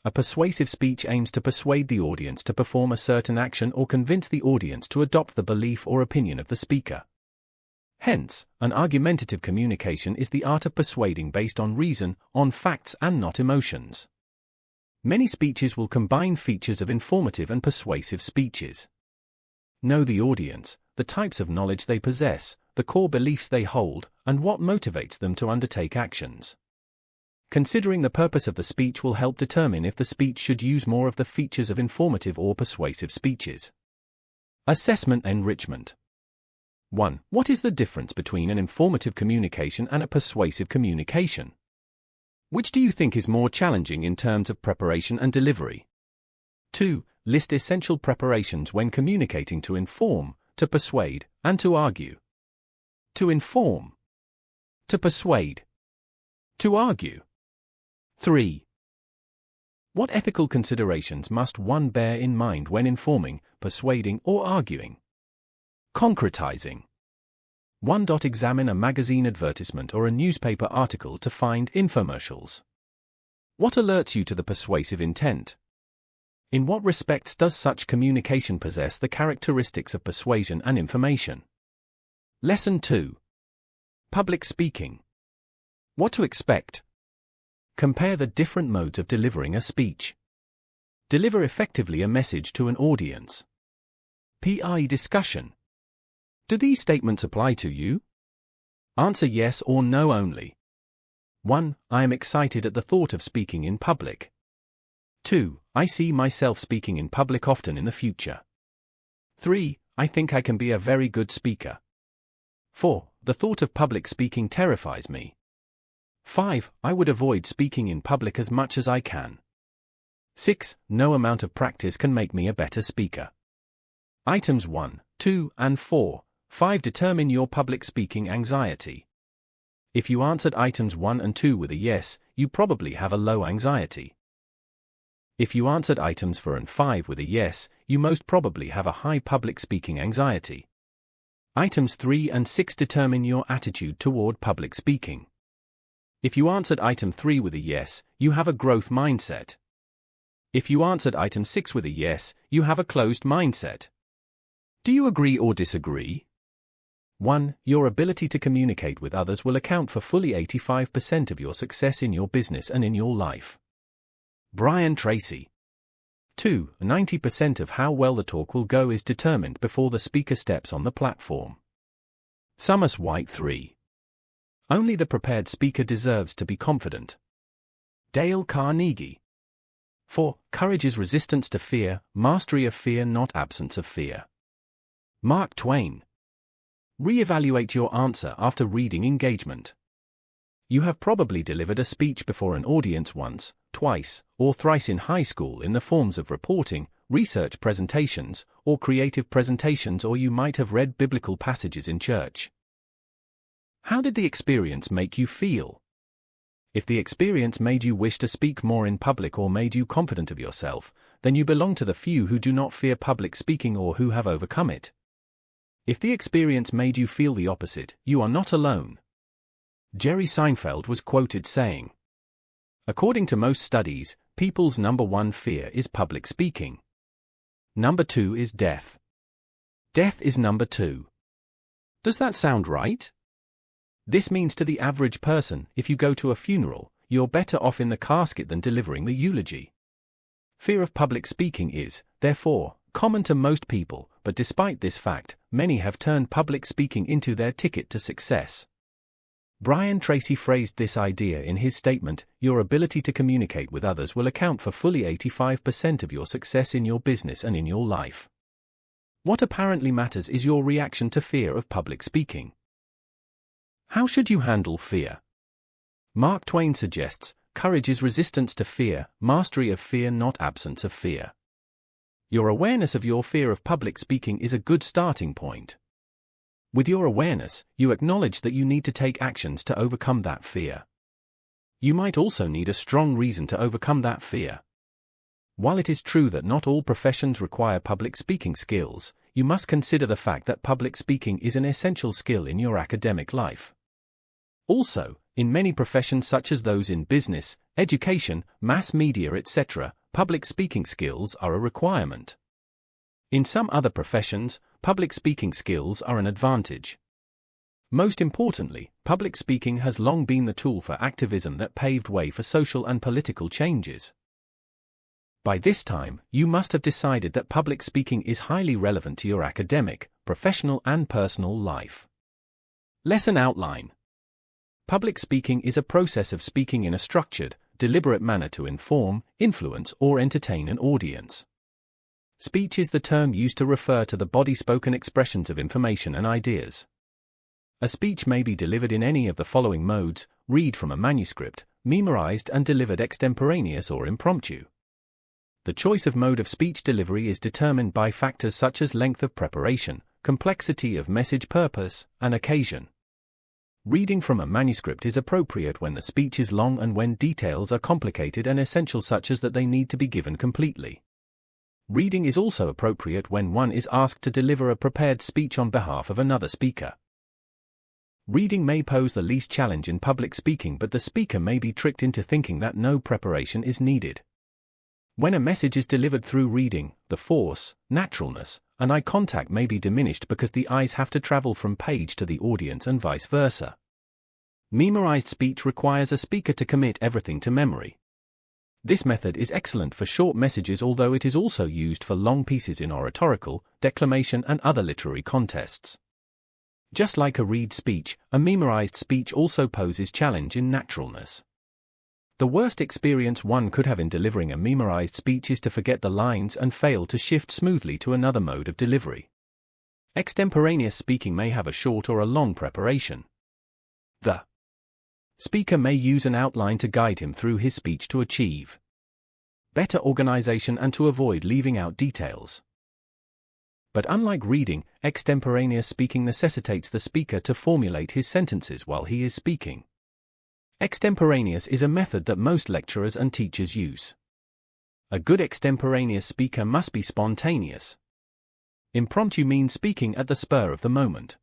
A persuasive speech aims to persuade the audience to perform a certain action or convince the audience to adopt the belief or opinion of the speaker. Hence, an argumentative communication is the art of persuading based on reason, on facts and not emotions. Many speeches will combine features of informative and persuasive speeches. Know the audience, the types of knowledge they possess, the core beliefs they hold, and what motivates them to undertake actions. Considering the purpose of the speech will help determine if the speech should use more of the features of informative or persuasive speeches. Assessment enrichment. 1. What is the difference between an informative communication and a persuasive communication? Which do you think is more challenging in terms of preparation and delivery? 2. List essential preparations when communicating to inform, to persuade, and to argue. To inform. To persuade. To argue. 3. What ethical considerations must one bear in mind when informing, persuading, or arguing? Concretizing. 1. Examine a magazine advertisement or a newspaper article to find infomercials. What alerts you to the persuasive intent? In what respects does such communication possess the characteristics of persuasion and information? Lesson 2. Public speaking. What to expect? Compare the different modes of delivering a speech. Deliver effectively a message to an audience. PI discussion. Do these statements apply to you? Answer yes or no only. 1. I am excited at the thought of speaking in public. 2. I see myself speaking in public often in the future. 3. I think I can be a very good speaker. 4. The thought of public speaking terrifies me. 5. I would avoid speaking in public as much as I can. 6. No amount of practice can make me a better speaker. Items 1, 2, and 4, 5 determine your public speaking anxiety. If you answered items 1 and 2 with a yes, you probably have a low anxiety. If you answered items 4 and 5 with a yes, you most probably have a high public speaking anxiety. Items 3 and 6 determine your attitude toward public speaking. If you answered item 3 with a yes, you have a growth mindset. If you answered item 6 with a yes, you have a closed mindset. Do you agree or disagree? 1. Your ability to communicate with others will account for fully 85% of your success in your business and in your life. Brian Tracy. 2. 90% of how well the talk will go is determined before the speaker steps on the platform. Summers White. 3. Only the prepared speaker deserves to be confident. Dale Carnegie. 4. Courage is resistance to fear, mastery of fear, not absence of fear. Mark Twain. Re-evaluate your answer after reading engagement. You have probably delivered a speech before an audience once, twice, or thrice in high school in the forms of reporting, research presentations, or creative presentations, or you might have read biblical passages in church. How did the experience make you feel? If the experience made you wish to speak more in public or made you confident of yourself, then you belong to the few who do not fear public speaking or who have overcome it. If the experience made you feel the opposite, you are not alone. Jerry Seinfeld was quoted saying, "According to most studies, people's number one fear is public speaking. Number 2 is death. Death is number 2. Does that sound right? This means to the average person, if you go to a funeral, you're better off in the casket than delivering the eulogy. Fear of public speaking is, therefore, common to most people, but despite this fact, many have turned public speaking into their ticket to success." Brian Tracy phrased this idea in his statement, "Your ability to communicate with others will account for fully 85% of your success in your business and in your life. What apparently matters is your reaction to fear of public speaking." How should you handle fear? Mark Twain suggests, courage is resistance to fear, mastery of fear, not absence of fear. Your awareness of your fear of public speaking is a good starting point. With your awareness, you acknowledge that you need to take actions to overcome that fear. You might also need a strong reason to overcome that fear. While it is true that not all professions require public speaking skills, you must consider the fact that public speaking is an essential skill in your academic life. Also, in many professions such as those in business, education, mass media, etc., public speaking skills are a requirement. In some other professions, public speaking skills are an advantage. Most importantly, public speaking has long been the tool for activism that paved way for social and political changes. By this time, you must have decided that public speaking is highly relevant to your academic, professional, and personal life. Lesson outline. Public speaking is a process of speaking in a structured, deliberate manner to inform, influence, or entertain an audience. Speech is the term used to refer to the body-spoken expressions of information and ideas. A speech may be delivered in any of the following modes: read from a manuscript, memorized and delivered extemporaneous or impromptu. The choice of mode of speech delivery is determined by factors such as length of preparation, complexity of message, purpose, and occasion. Reading from a manuscript is appropriate when the speech is long and when details are complicated and essential, such as that they need to be given completely. Reading is also appropriate when one is asked to deliver a prepared speech on behalf of another speaker. Reading may pose the least challenge in public speaking, but the speaker may be tricked into thinking that no preparation is needed. When a message is delivered through reading, the force, naturalness, and eye contact may be diminished because the eyes have to travel from page to the audience and vice versa. Memorized speech requires a speaker to commit everything to memory. This method is excellent for short messages, although it is also used for long pieces in oratorical, declamation, and other literary contests. Just like a read speech, a memorized speech also poses challenge in naturalness. The worst experience one could have in delivering a memorized speech is to forget the lines and fail to shift smoothly to another mode of delivery. Extemporaneous speaking may have a short or a long preparation. The speaker may use an outline to guide him through his speech to achieve better organization and to avoid leaving out details. But unlike reading, extemporaneous speaking necessitates the speaker to formulate his sentences while he is speaking. Extemporaneous is a method that most lecturers and teachers use. A good extemporaneous speaker must be spontaneous. Impromptu means speaking at the spur of the moment.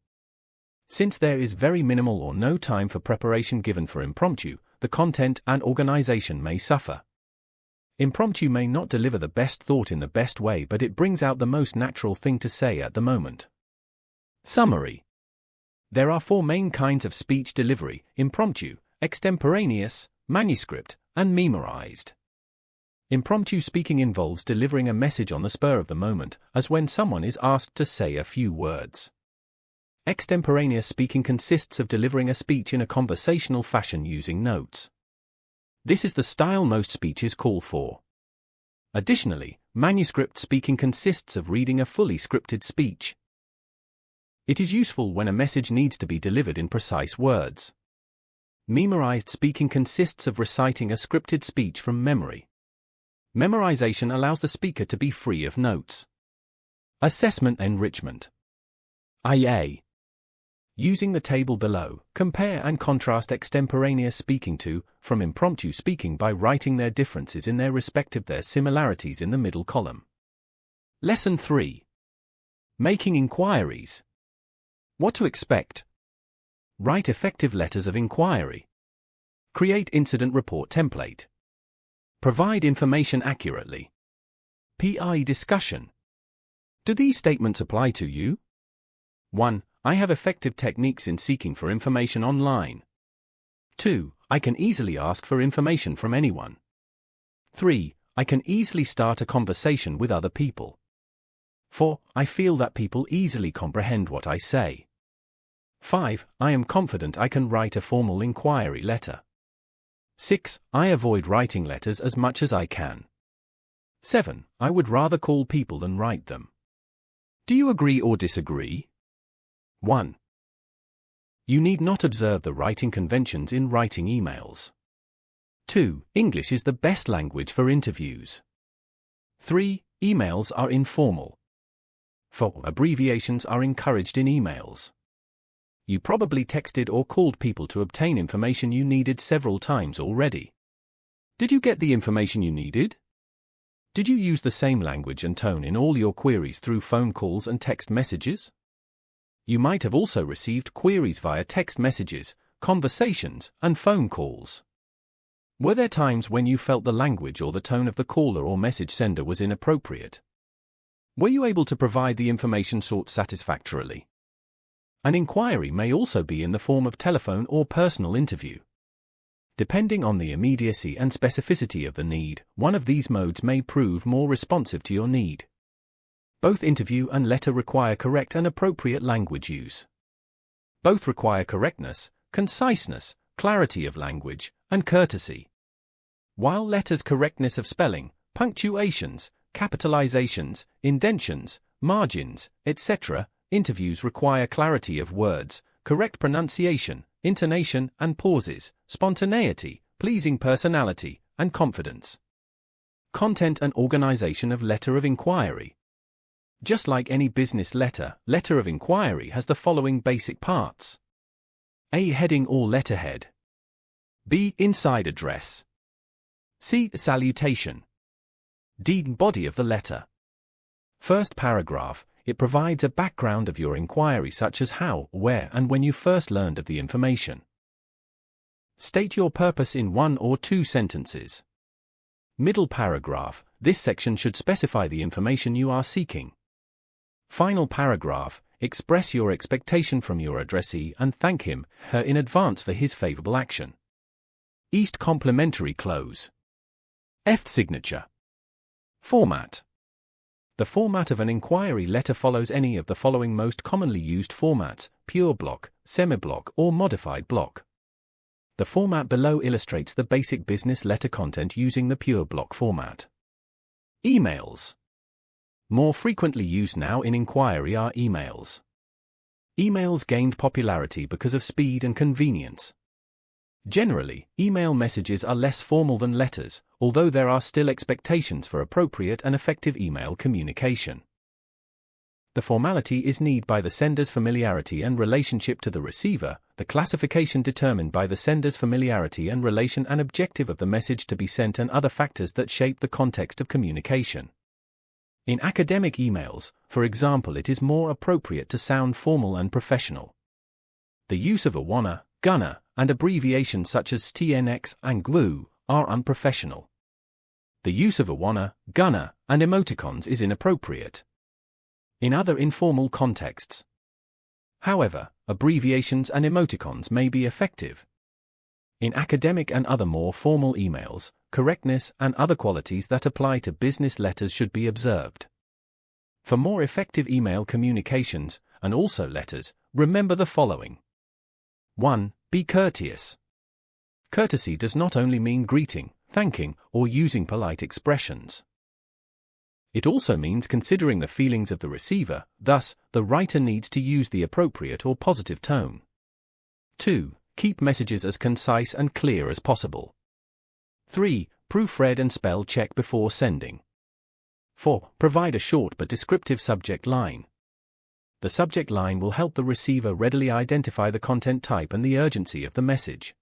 Since there is very minimal or no time for preparation given for impromptu, the content and organization may suffer. Impromptu may not deliver the best thought in the best way, but it brings out the most natural thing to say at the moment. Summary. There are 4 main kinds of speech delivery: impromptu, extemporaneous, manuscript, and memorized. Impromptu speaking involves delivering a message on the spur of the moment, as when someone is asked to say a few words. Extemporaneous speaking consists of delivering a speech in a conversational fashion using notes. This is the style most speeches call for. Additionally, manuscript speaking consists of reading a fully scripted speech. It is useful when a message needs to be delivered in precise words. Memorized speaking consists of reciting a scripted speech from memory. Memorization allows the speaker to be free of notes. Assessment enrichment. IA. Using the table below, compare and contrast extemporaneous speaking from impromptu speaking by writing their differences in their similarities in the middle column. Lesson 3. Making inquiries. What to expect. Write effective letters of inquiry. Create incident report template. Provide information accurately. PI discussion. Do these statements apply to you? 1. I have effective techniques in seeking for information online. 2. I can easily ask for information from anyone. 3. I can easily start a conversation with other people. 4. I feel that people easily comprehend what I say. 5. I am confident I can write a formal inquiry letter. 6. I avoid writing letters as much as I can. 7. I would rather call people than write them. Do you agree or disagree? 1. You need not observe the writing conventions in writing emails. 2. English is the best language for interviews. 3. Emails are informal. 4. Abbreviations are encouraged in emails. You probably texted or called people to obtain information you needed several times already. Did you get the information you needed? Did you use the same language and tone in all your queries through phone calls and text messages? You might have also received queries via text messages, conversations, and phone calls. Were there times when you felt the language or the tone of the caller or message sender was inappropriate? Were you able to provide the information sought satisfactorily? An inquiry may also be in the form of telephone or personal interview. Depending on the immediacy and specificity of the need, one of these modes may prove more responsive to your need. Both interview and letter require correct and appropriate language use. Both require correctness, conciseness, clarity of language, and courtesy. While letters' correctness of spelling, punctuations, capitalizations, indentions, margins, etc., interviews require clarity of words, correct pronunciation, intonation and pauses, spontaneity, pleasing personality, and confidence. Content and organization of letter of inquiry. Just like any business letter, letter of inquiry has the following basic parts. A. Heading or letterhead. B. Inside address. C. Salutation. D. Body of the letter. First paragraph, it provides a background of your inquiry such as how, where, and when you first learned of the information. State your purpose in 1 or 2 sentences. Middle paragraph, this section should specify the information you are seeking. Final paragraph, express your expectation from your addressee and thank him, her in advance for his favorable action. East complimentary close. F. Signature. Format. The format of an inquiry letter follows any of the following most commonly used formats: pure block, semi-block, or modified block. The format below illustrates the basic business letter content using the pure block format. Emails. More frequently used now in inquiry are emails. Emails gained popularity because of speed and convenience. Generally, email messages are less formal than letters, although there are still expectations for appropriate and effective email communication. The formality is needed by the sender's familiarity and relationship to the receiver, the classification determined by the sender's familiarity and relation and objective of the message to be sent, and other factors that shape the context of communication. In academic emails, for example, it is more appropriate to sound formal and professional. The use of a wanna, gonna, and abbreviations such as STNX and GWU are unprofessional. The use of a wanna, gonna, and emoticons is inappropriate in other informal contexts. However, abbreviations and emoticons may be effective. In academic and other more formal emails, correctness and other qualities that apply to business letters should be observed. For more effective email communications, and also letters, remember the following. 1. Be courteous. Courtesy does not only mean greeting, thanking, or using polite expressions. It also means considering the feelings of the receiver, thus, the writer needs to use the appropriate or positive tone. 2. Keep messages as concise and clear as possible. 3. Proofread and spell check before sending. 4. Provide a short but descriptive subject line. The subject line will help the receiver readily identify the content type and the urgency of the message.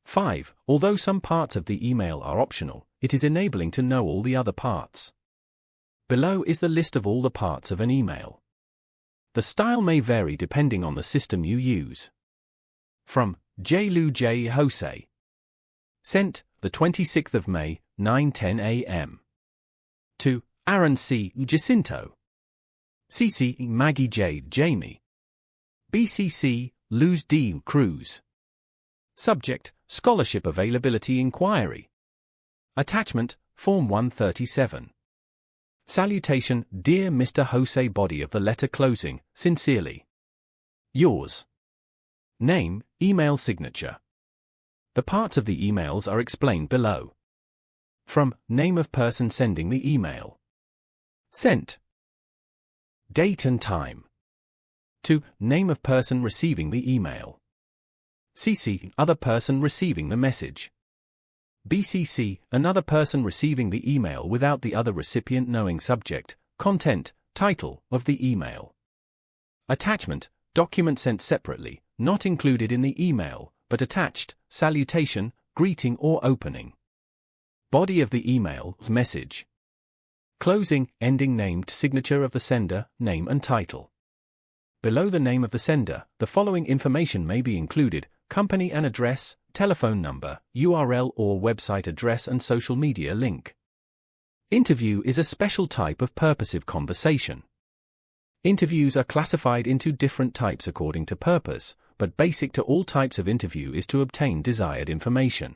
5. Although some parts of the email are optional, it is enabling to know all the other parts. Below is the list of all the parts of an email. The style may vary depending on the system you use. From J. Lu J. Jose. Sent, the 26th of May, 9:10 a.m. To Aaron C. Jacinto. CC Maggie J. Jamie. BCC Luz D. Cruz. Subject, Scholarship Availability Inquiry. Attachment, Form 137. Salutation, Dear Mr. Jose. Body of the letter closing, sincerely yours. Name, email signature. The parts of the emails are explained below. From name of person sending the email. Sent. Date and time. To name of person receiving the email. CC, other person receiving the message. BCC, another person receiving the email without the other recipient knowing. Subject, content, title of the email. Attachment, document sent separately, not included in the email, but attached, salutation, greeting or opening. Body of the email, message. Closing, ending, named signature of the sender, name and title. Below the name of the sender, the following information may be included: company and address, telephone number, URL or website address and social media link. Interview is a special type of purposive conversation. Interviews are classified into different types according to purpose, but basic to all types of interview is to obtain desired information.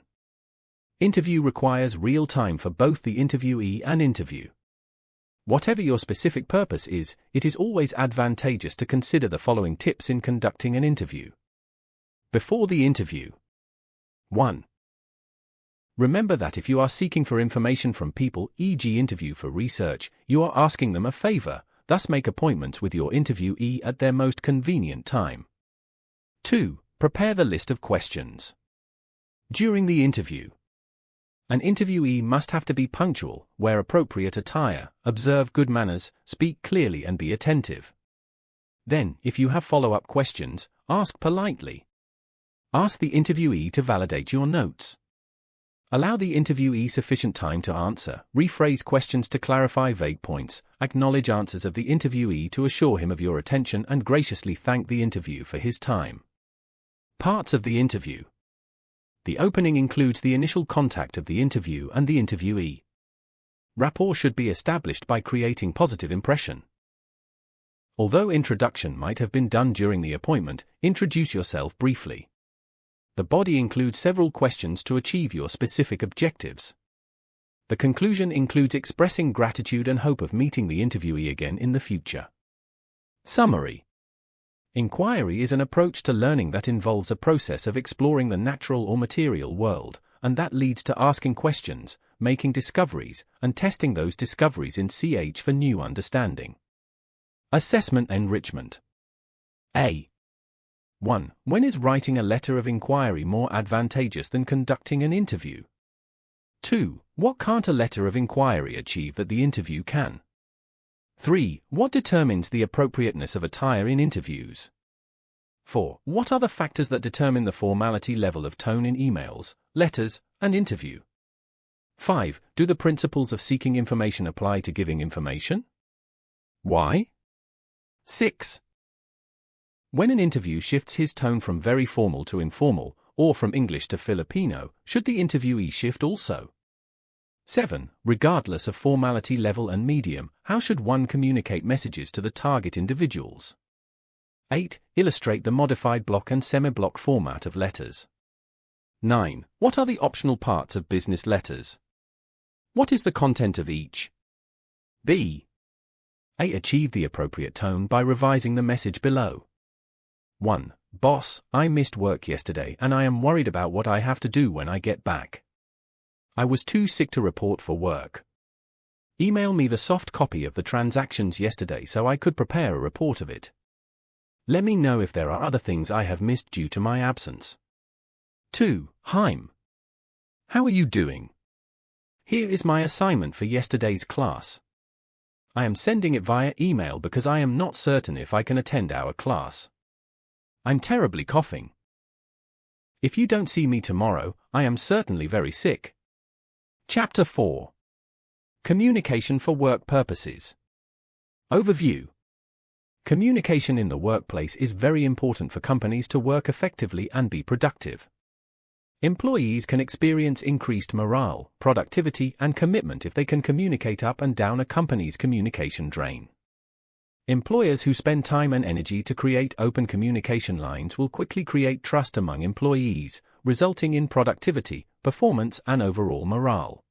Interview requires real time for both the interviewee and interview. Whatever your specific purpose is, it is always advantageous to consider the following tips in conducting an interview. Before the interview. 1. Remember that if you are seeking for information from people, e.g. interview for research, you are asking them a favor, thus make appointments with your interviewee at their most convenient time. 2. Prepare the list of questions. During the interview. An interviewee must have to be punctual, wear appropriate attire, observe good manners, speak clearly and be attentive. Then, if you have follow-up questions, ask politely. Ask the interviewee to validate your notes. Allow the interviewee sufficient time to answer, rephrase questions to clarify vague points, acknowledge answers of the interviewee to assure him of your attention and graciously thank the interview for his time. Parts of the interview. The opening includes the initial contact of the interview and the interviewee. Rapport should be established by creating positive impression. Although introduction might have been done during the appointment, introduce yourself briefly. The body includes several questions to achieve your specific objectives. The conclusion includes expressing gratitude and hope of meeting the interviewee again in the future. Summary. Inquiry is an approach to learning that involves a process of exploring the natural or material world, and that leads to asking questions, making discoveries, and testing those discoveries in CH for new understanding. Assessment enrichment. A. 1. When is writing a letter of inquiry more advantageous than conducting an interview? 2. What can't a letter of inquiry achieve that the interview can? 3. What determines the appropriateness of attire in interviews? 4. What are the factors that determine the formality level of tone in emails, letters, and interview? 5. Do the principles of seeking information apply to giving information? Why? 6. When an interview shifts his tone from very formal to informal, or from English to Filipino, should the interviewee shift also? 7. Regardless of formality level and medium, how should one communicate messages to the target individuals? 8. Illustrate the modified block and semi-block format of letters. 9. What are the optional parts of business letters? What is the content of each? B. A. Achieve the appropriate tone by revising the message below. 1. Boss, I missed work yesterday and I am worried about what I have to do when I get back. I was too sick to report for work. Email me the soft copy of the transactions yesterday so I could prepare a report of it. Let me know if there are other things I have missed due to my absence. 2. Haim. How are you doing? Here is my assignment for yesterday's class. I am sending it via email because I am not certain if I can attend our class. I'm terribly coughing. If you don't see me tomorrow, I am certainly very sick. Chapter 4. Communication for work purposes. Overview. Communication in the workplace is very important for companies to work effectively and be productive. Employees can experience increased morale, productivity, and commitment if they can communicate up and down a company's communication drain. Employers who spend time and energy to create open communication lines will quickly create trust among employees, resulting in productivity, performance, and overall morale.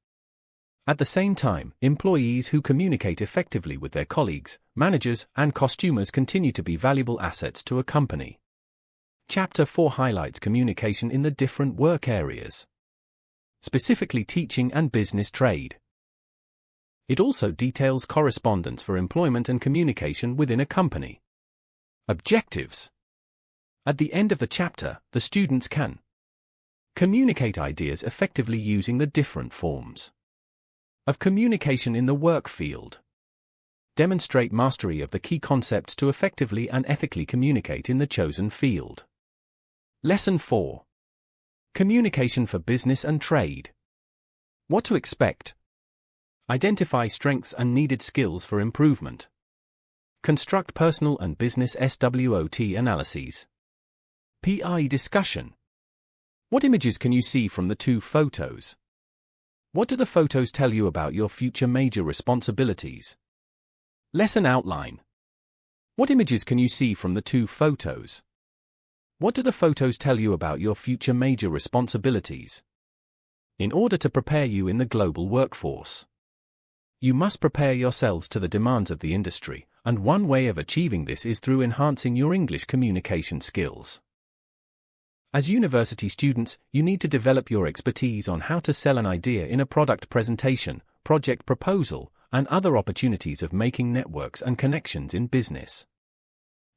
At the same time, employees who communicate effectively with their colleagues, managers, and customers continue to be valuable assets to a company. Chapter 4 highlights communication in the different work areas, specifically teaching and business trade. It also details correspondence for employment and communication within a company. Objectives. At the end of the chapter, the students can communicate ideas effectively using the different forms of communication in the work field. Demonstrate mastery of the key concepts to effectively and ethically communicate in the chosen field. Lesson 4. Communication for business and trade. What to expect. Identify strengths and needed skills for improvement. Construct personal and business SWOT analyses. PI discussion. What images can you see from the 2 photos? What do the photos tell you about your future major responsibilities? Lesson outline. What images can you see from the 2 photos? What do the photos tell you about your future major responsibilities? In order to prepare you in the global workforce, you must prepare yourselves to the demands of the industry, and one way of achieving this is through enhancing your English communication skills. As university students, you need to develop your expertise on how to sell an idea in a product presentation, project proposal, and other opportunities of making networks and connections in business.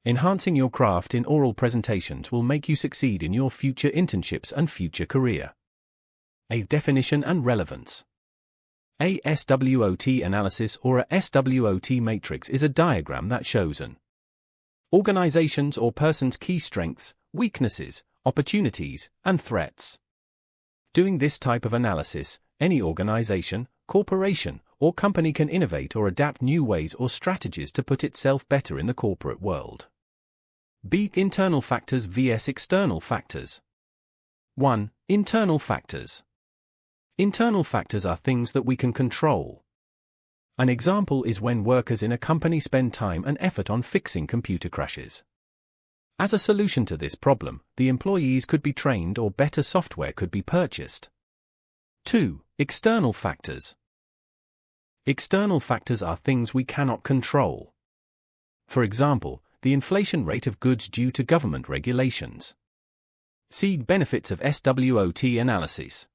Enhancing your craft in oral presentations will make you succeed in your future internships and future career. A definition and relevance. A SWOT analysis or a SWOT matrix is a diagram that shows an organization's or person's key strengths, weaknesses, opportunities, and threats. Doing this type of analysis, any organization, corporation, or company can innovate or adapt new ways or strategies to put itself better in the corporate world. B. Internal factors vs. external factors. 1. Internal factors. Internal factors are things that we can control. An example is when workers in a company spend time and effort on fixing computer crashes. As a solution to this problem, the employees could be trained or better software could be purchased. 2. External factors. External factors are things we cannot control. For example, the inflation rate of goods due to government regulations. See benefits of SWOT analysis.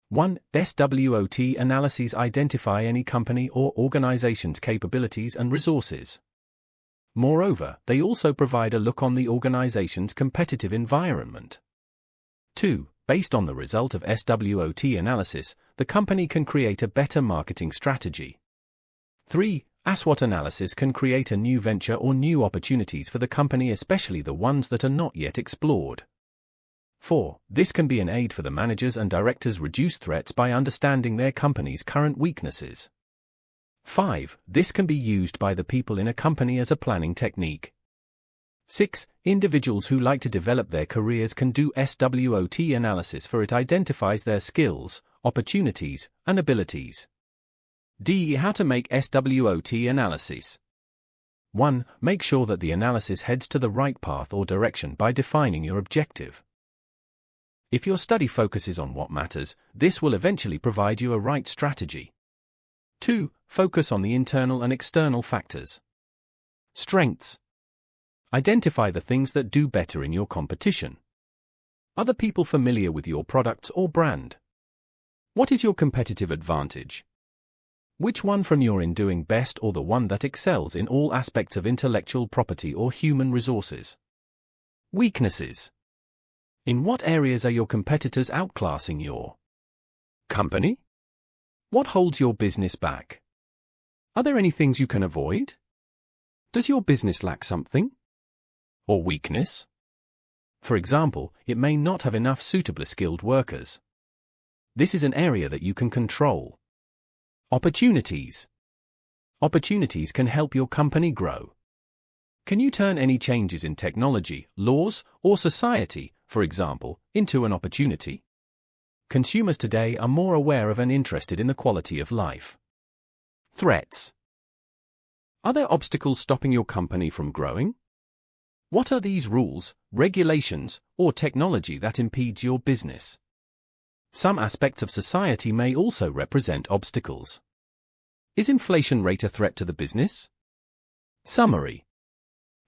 1. SWOT analyses identify any company or organization's capabilities and resources. Moreover, they also provide a look on the organization's competitive environment. 2. Based on the result of SWOT analysis, the company can create a better marketing strategy. 3. SWOT analysis can create a new venture or new opportunities for the company, especially the ones that are not yet explored. 4. This can be an aid for the managers and directors reduce threats by understanding their company's current weaknesses. 5. This can be used by the people in a company as a planning technique. 6. Individuals who like to develop their careers can do SWOT analysis, for it identifies their skills, opportunities, and abilities. D. How to make SWOT analysis. 1. Make sure that the analysis heads to the right path or direction by defining your objective. If your study focuses on what matters, this will eventually provide you a right strategy. 2. Focus on the internal and external factors. Strengths. Identify the things that do better in your competition. Are the people familiar with your products or brand? What is your competitive advantage? Which one from your in doing best, or the one that excels in all aspects of intellectual property or human resources? Weaknesses. In what areas are your competitors outclassing your company? What holds your business back? Are there any things you can avoid? Does your business lack something? Or weakness? For example, it may not have enough suitably skilled workers. This is an area that you can control. Opportunities. Opportunities can help your company grow. Can you turn any changes in technology, laws, or society, for example, into an opportunity? Consumers today are more aware of and interested in the quality of life. Threats. Are there obstacles stopping your company from growing? What are these rules, regulations, or technology that impedes your business? Some aspects of society may also represent obstacles. Is inflation rate a threat to the business? Summary.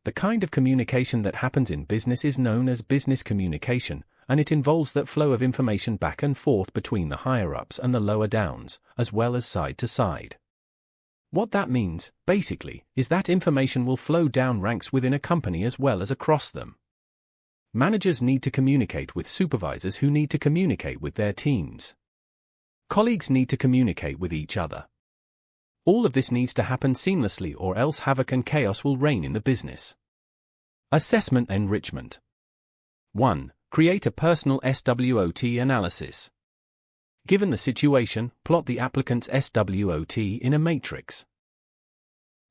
The kind of communication that happens in business is known as business communication, and it involves that flow of information back and forth between the higher-ups and the lower-downs, as well as side to side. What that means, basically, is that information will flow down ranks within a company as well as across them. Managers need to communicate with supervisors who need to communicate with their teams. Colleagues need to communicate with each other. All of this needs to happen seamlessly, or else havoc and chaos will reign in the business. Assessment enrichment. 1. Create a personal SWOT analysis. Given the situation, plot the applicant's SWOT in a matrix.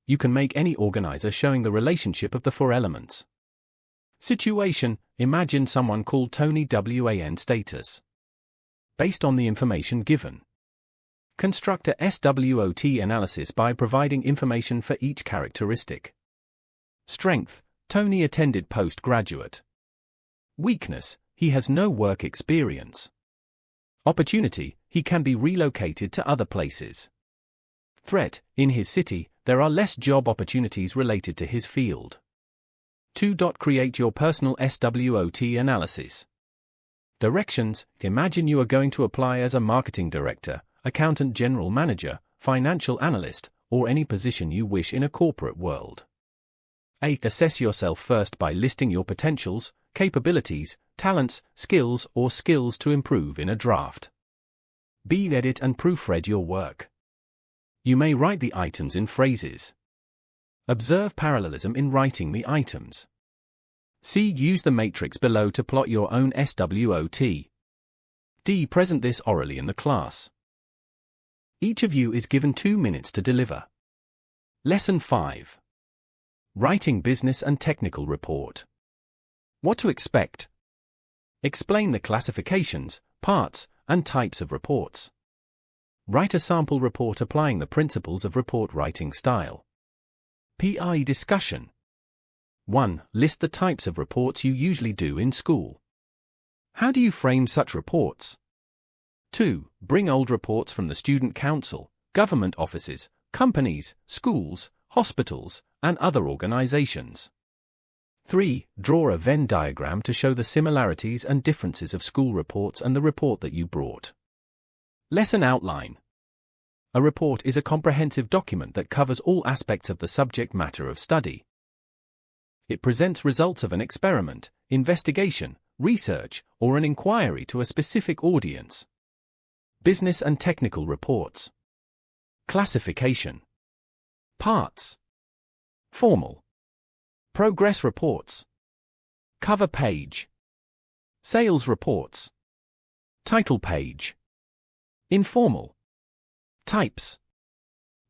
You can make any organizer showing the relationship of the four elements. Situation: imagine someone called Tony WAN status. Based on the information given, construct a SWOT analysis by providing information for each characteristic. Strength: Tony attended postgraduate. Weakness, he has no work experience. Opportunity, he can be relocated to other places. Threat, in his city, there are less job opportunities related to his field. 2. Create your personal SWOT analysis. Directions, imagine you are going to apply as a marketing director, accountant general manager, financial analyst, or any position you wish in a corporate world. 8. Assess yourself first by listing your potentials, capabilities, talents, skills to improve in a draft. B. Edit and proofread your work. You may write the items in phrases. Observe parallelism in writing the items. C. Use the matrix below to plot your own SWOT. D. Present this orally in the class. Each of you is given 2 minutes to deliver. Lesson 5. Writing business and technical report. What to expect? Explain the classifications, parts, and types of reports. Write a sample report applying the principles of report writing style. PI discussion. 1. List the types of reports you usually do in school. How do you frame such reports? 2. Bring old reports from the student council, government offices, companies, schools, hospitals, and other organizations. 3. Draw a Venn diagram to show the similarities and differences of school reports and the report that you brought. Lesson outline. A report is a comprehensive document that covers all aspects of the subject matter of study. It presents results of an experiment, investigation, research, or an inquiry to a specific audience. Business and technical reports. Classification. Parts. Formal. Progress reports. Cover page. Sales reports. Title page. Informal. Types.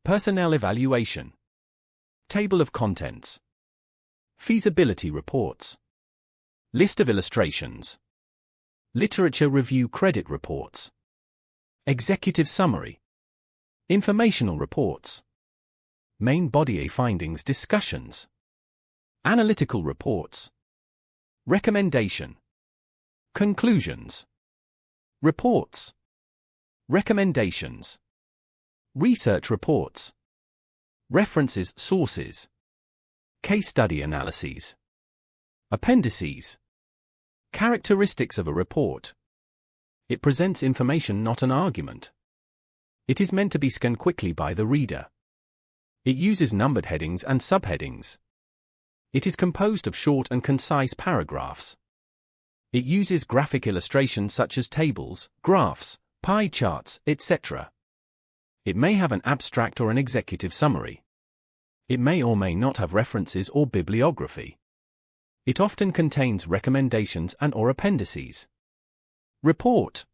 Personnel evaluation. Table of contents. Feasibility reports. List of illustrations. Literature review credit reports. Executive summary. Informational reports. Main body findings discussions. Analytical reports. Recommendation. Conclusions. Reports. Recommendations. Research reports. References, sources. Case study analyses. Appendices. Characteristics of a report. It presents information, not an argument. It is meant to be scanned quickly by the reader. It uses numbered headings and subheadings. It is composed of short and concise paragraphs. It uses graphic illustrations such as tables, graphs, pie charts, etc. It may have an abstract or an executive summary. It may or may not have references or bibliography. It often contains recommendations and/or appendices. Report.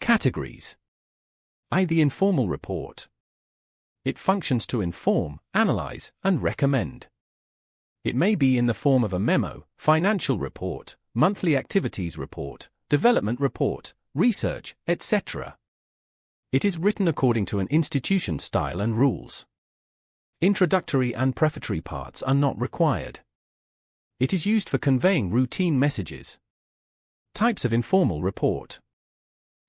Categories. The informal report. It functions to inform, analyze, and recommend. It may be in the form of a memo, financial report, monthly activities report, development report, research, etc. It is written according to an institution's style and rules. Introductory and prefatory parts are not required. It is used for conveying routine messages. Types of informal report.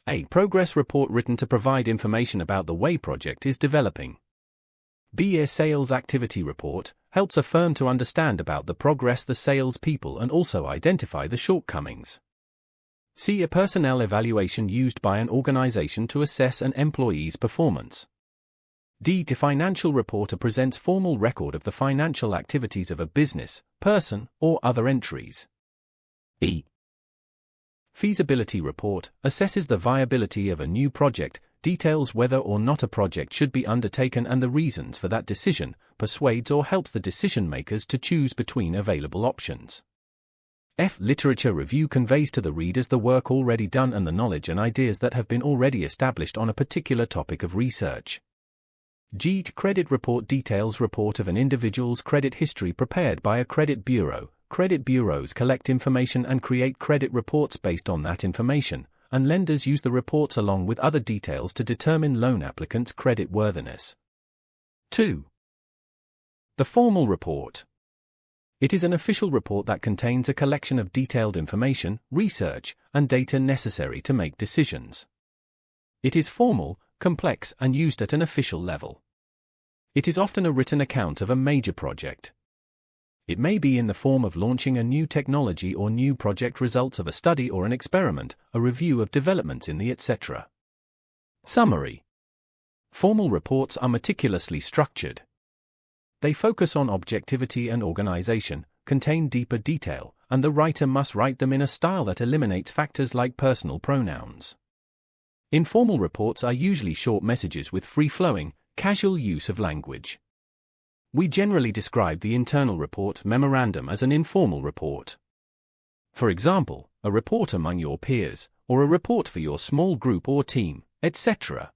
A. Progress report written to provide information about the way project is developing. B. A sales activity report helps a firm to understand about the progress the sales people and also identify the shortcomings. C. A personnel evaluation used by an organization to assess an employee's performance. D. A financial reporter presents formal record of the financial activities of a business, person, or other entries. E. Feasibility report assesses the viability of a new project, details whether or not a project should be undertaken and the reasons for that decision, persuades or helps the decision makers to choose between available options. F. Literature review conveys to the readers the work already done and the knowledge and ideas that have been already established on a particular topic of research. G. Credit report details report of an individual's credit history prepared by a credit bureau. Credit bureaus collect information and create credit reports based on that information, and lenders use the reports along with other details to determine loan applicants' credit worthiness. 2. The formal report. It is an official report that contains a collection of detailed information, research, and data necessary to make decisions. It is formal, complex, and used at an official level. It is often a written account of a major project. It may be in the form of launching a new technology or new project results of a study or an experiment, a review of developments in the etc. Summary. Formal reports are meticulously structured. They focus on objectivity and organization, contain deeper detail, and the writer must write them in a style that eliminates factors like personal pronouns. Informal reports are usually short messages with free-flowing, casual use of language. We generally describe the internal report memorandum as an informal report. For example, a report among your peers, or a report for your small group or team, etc.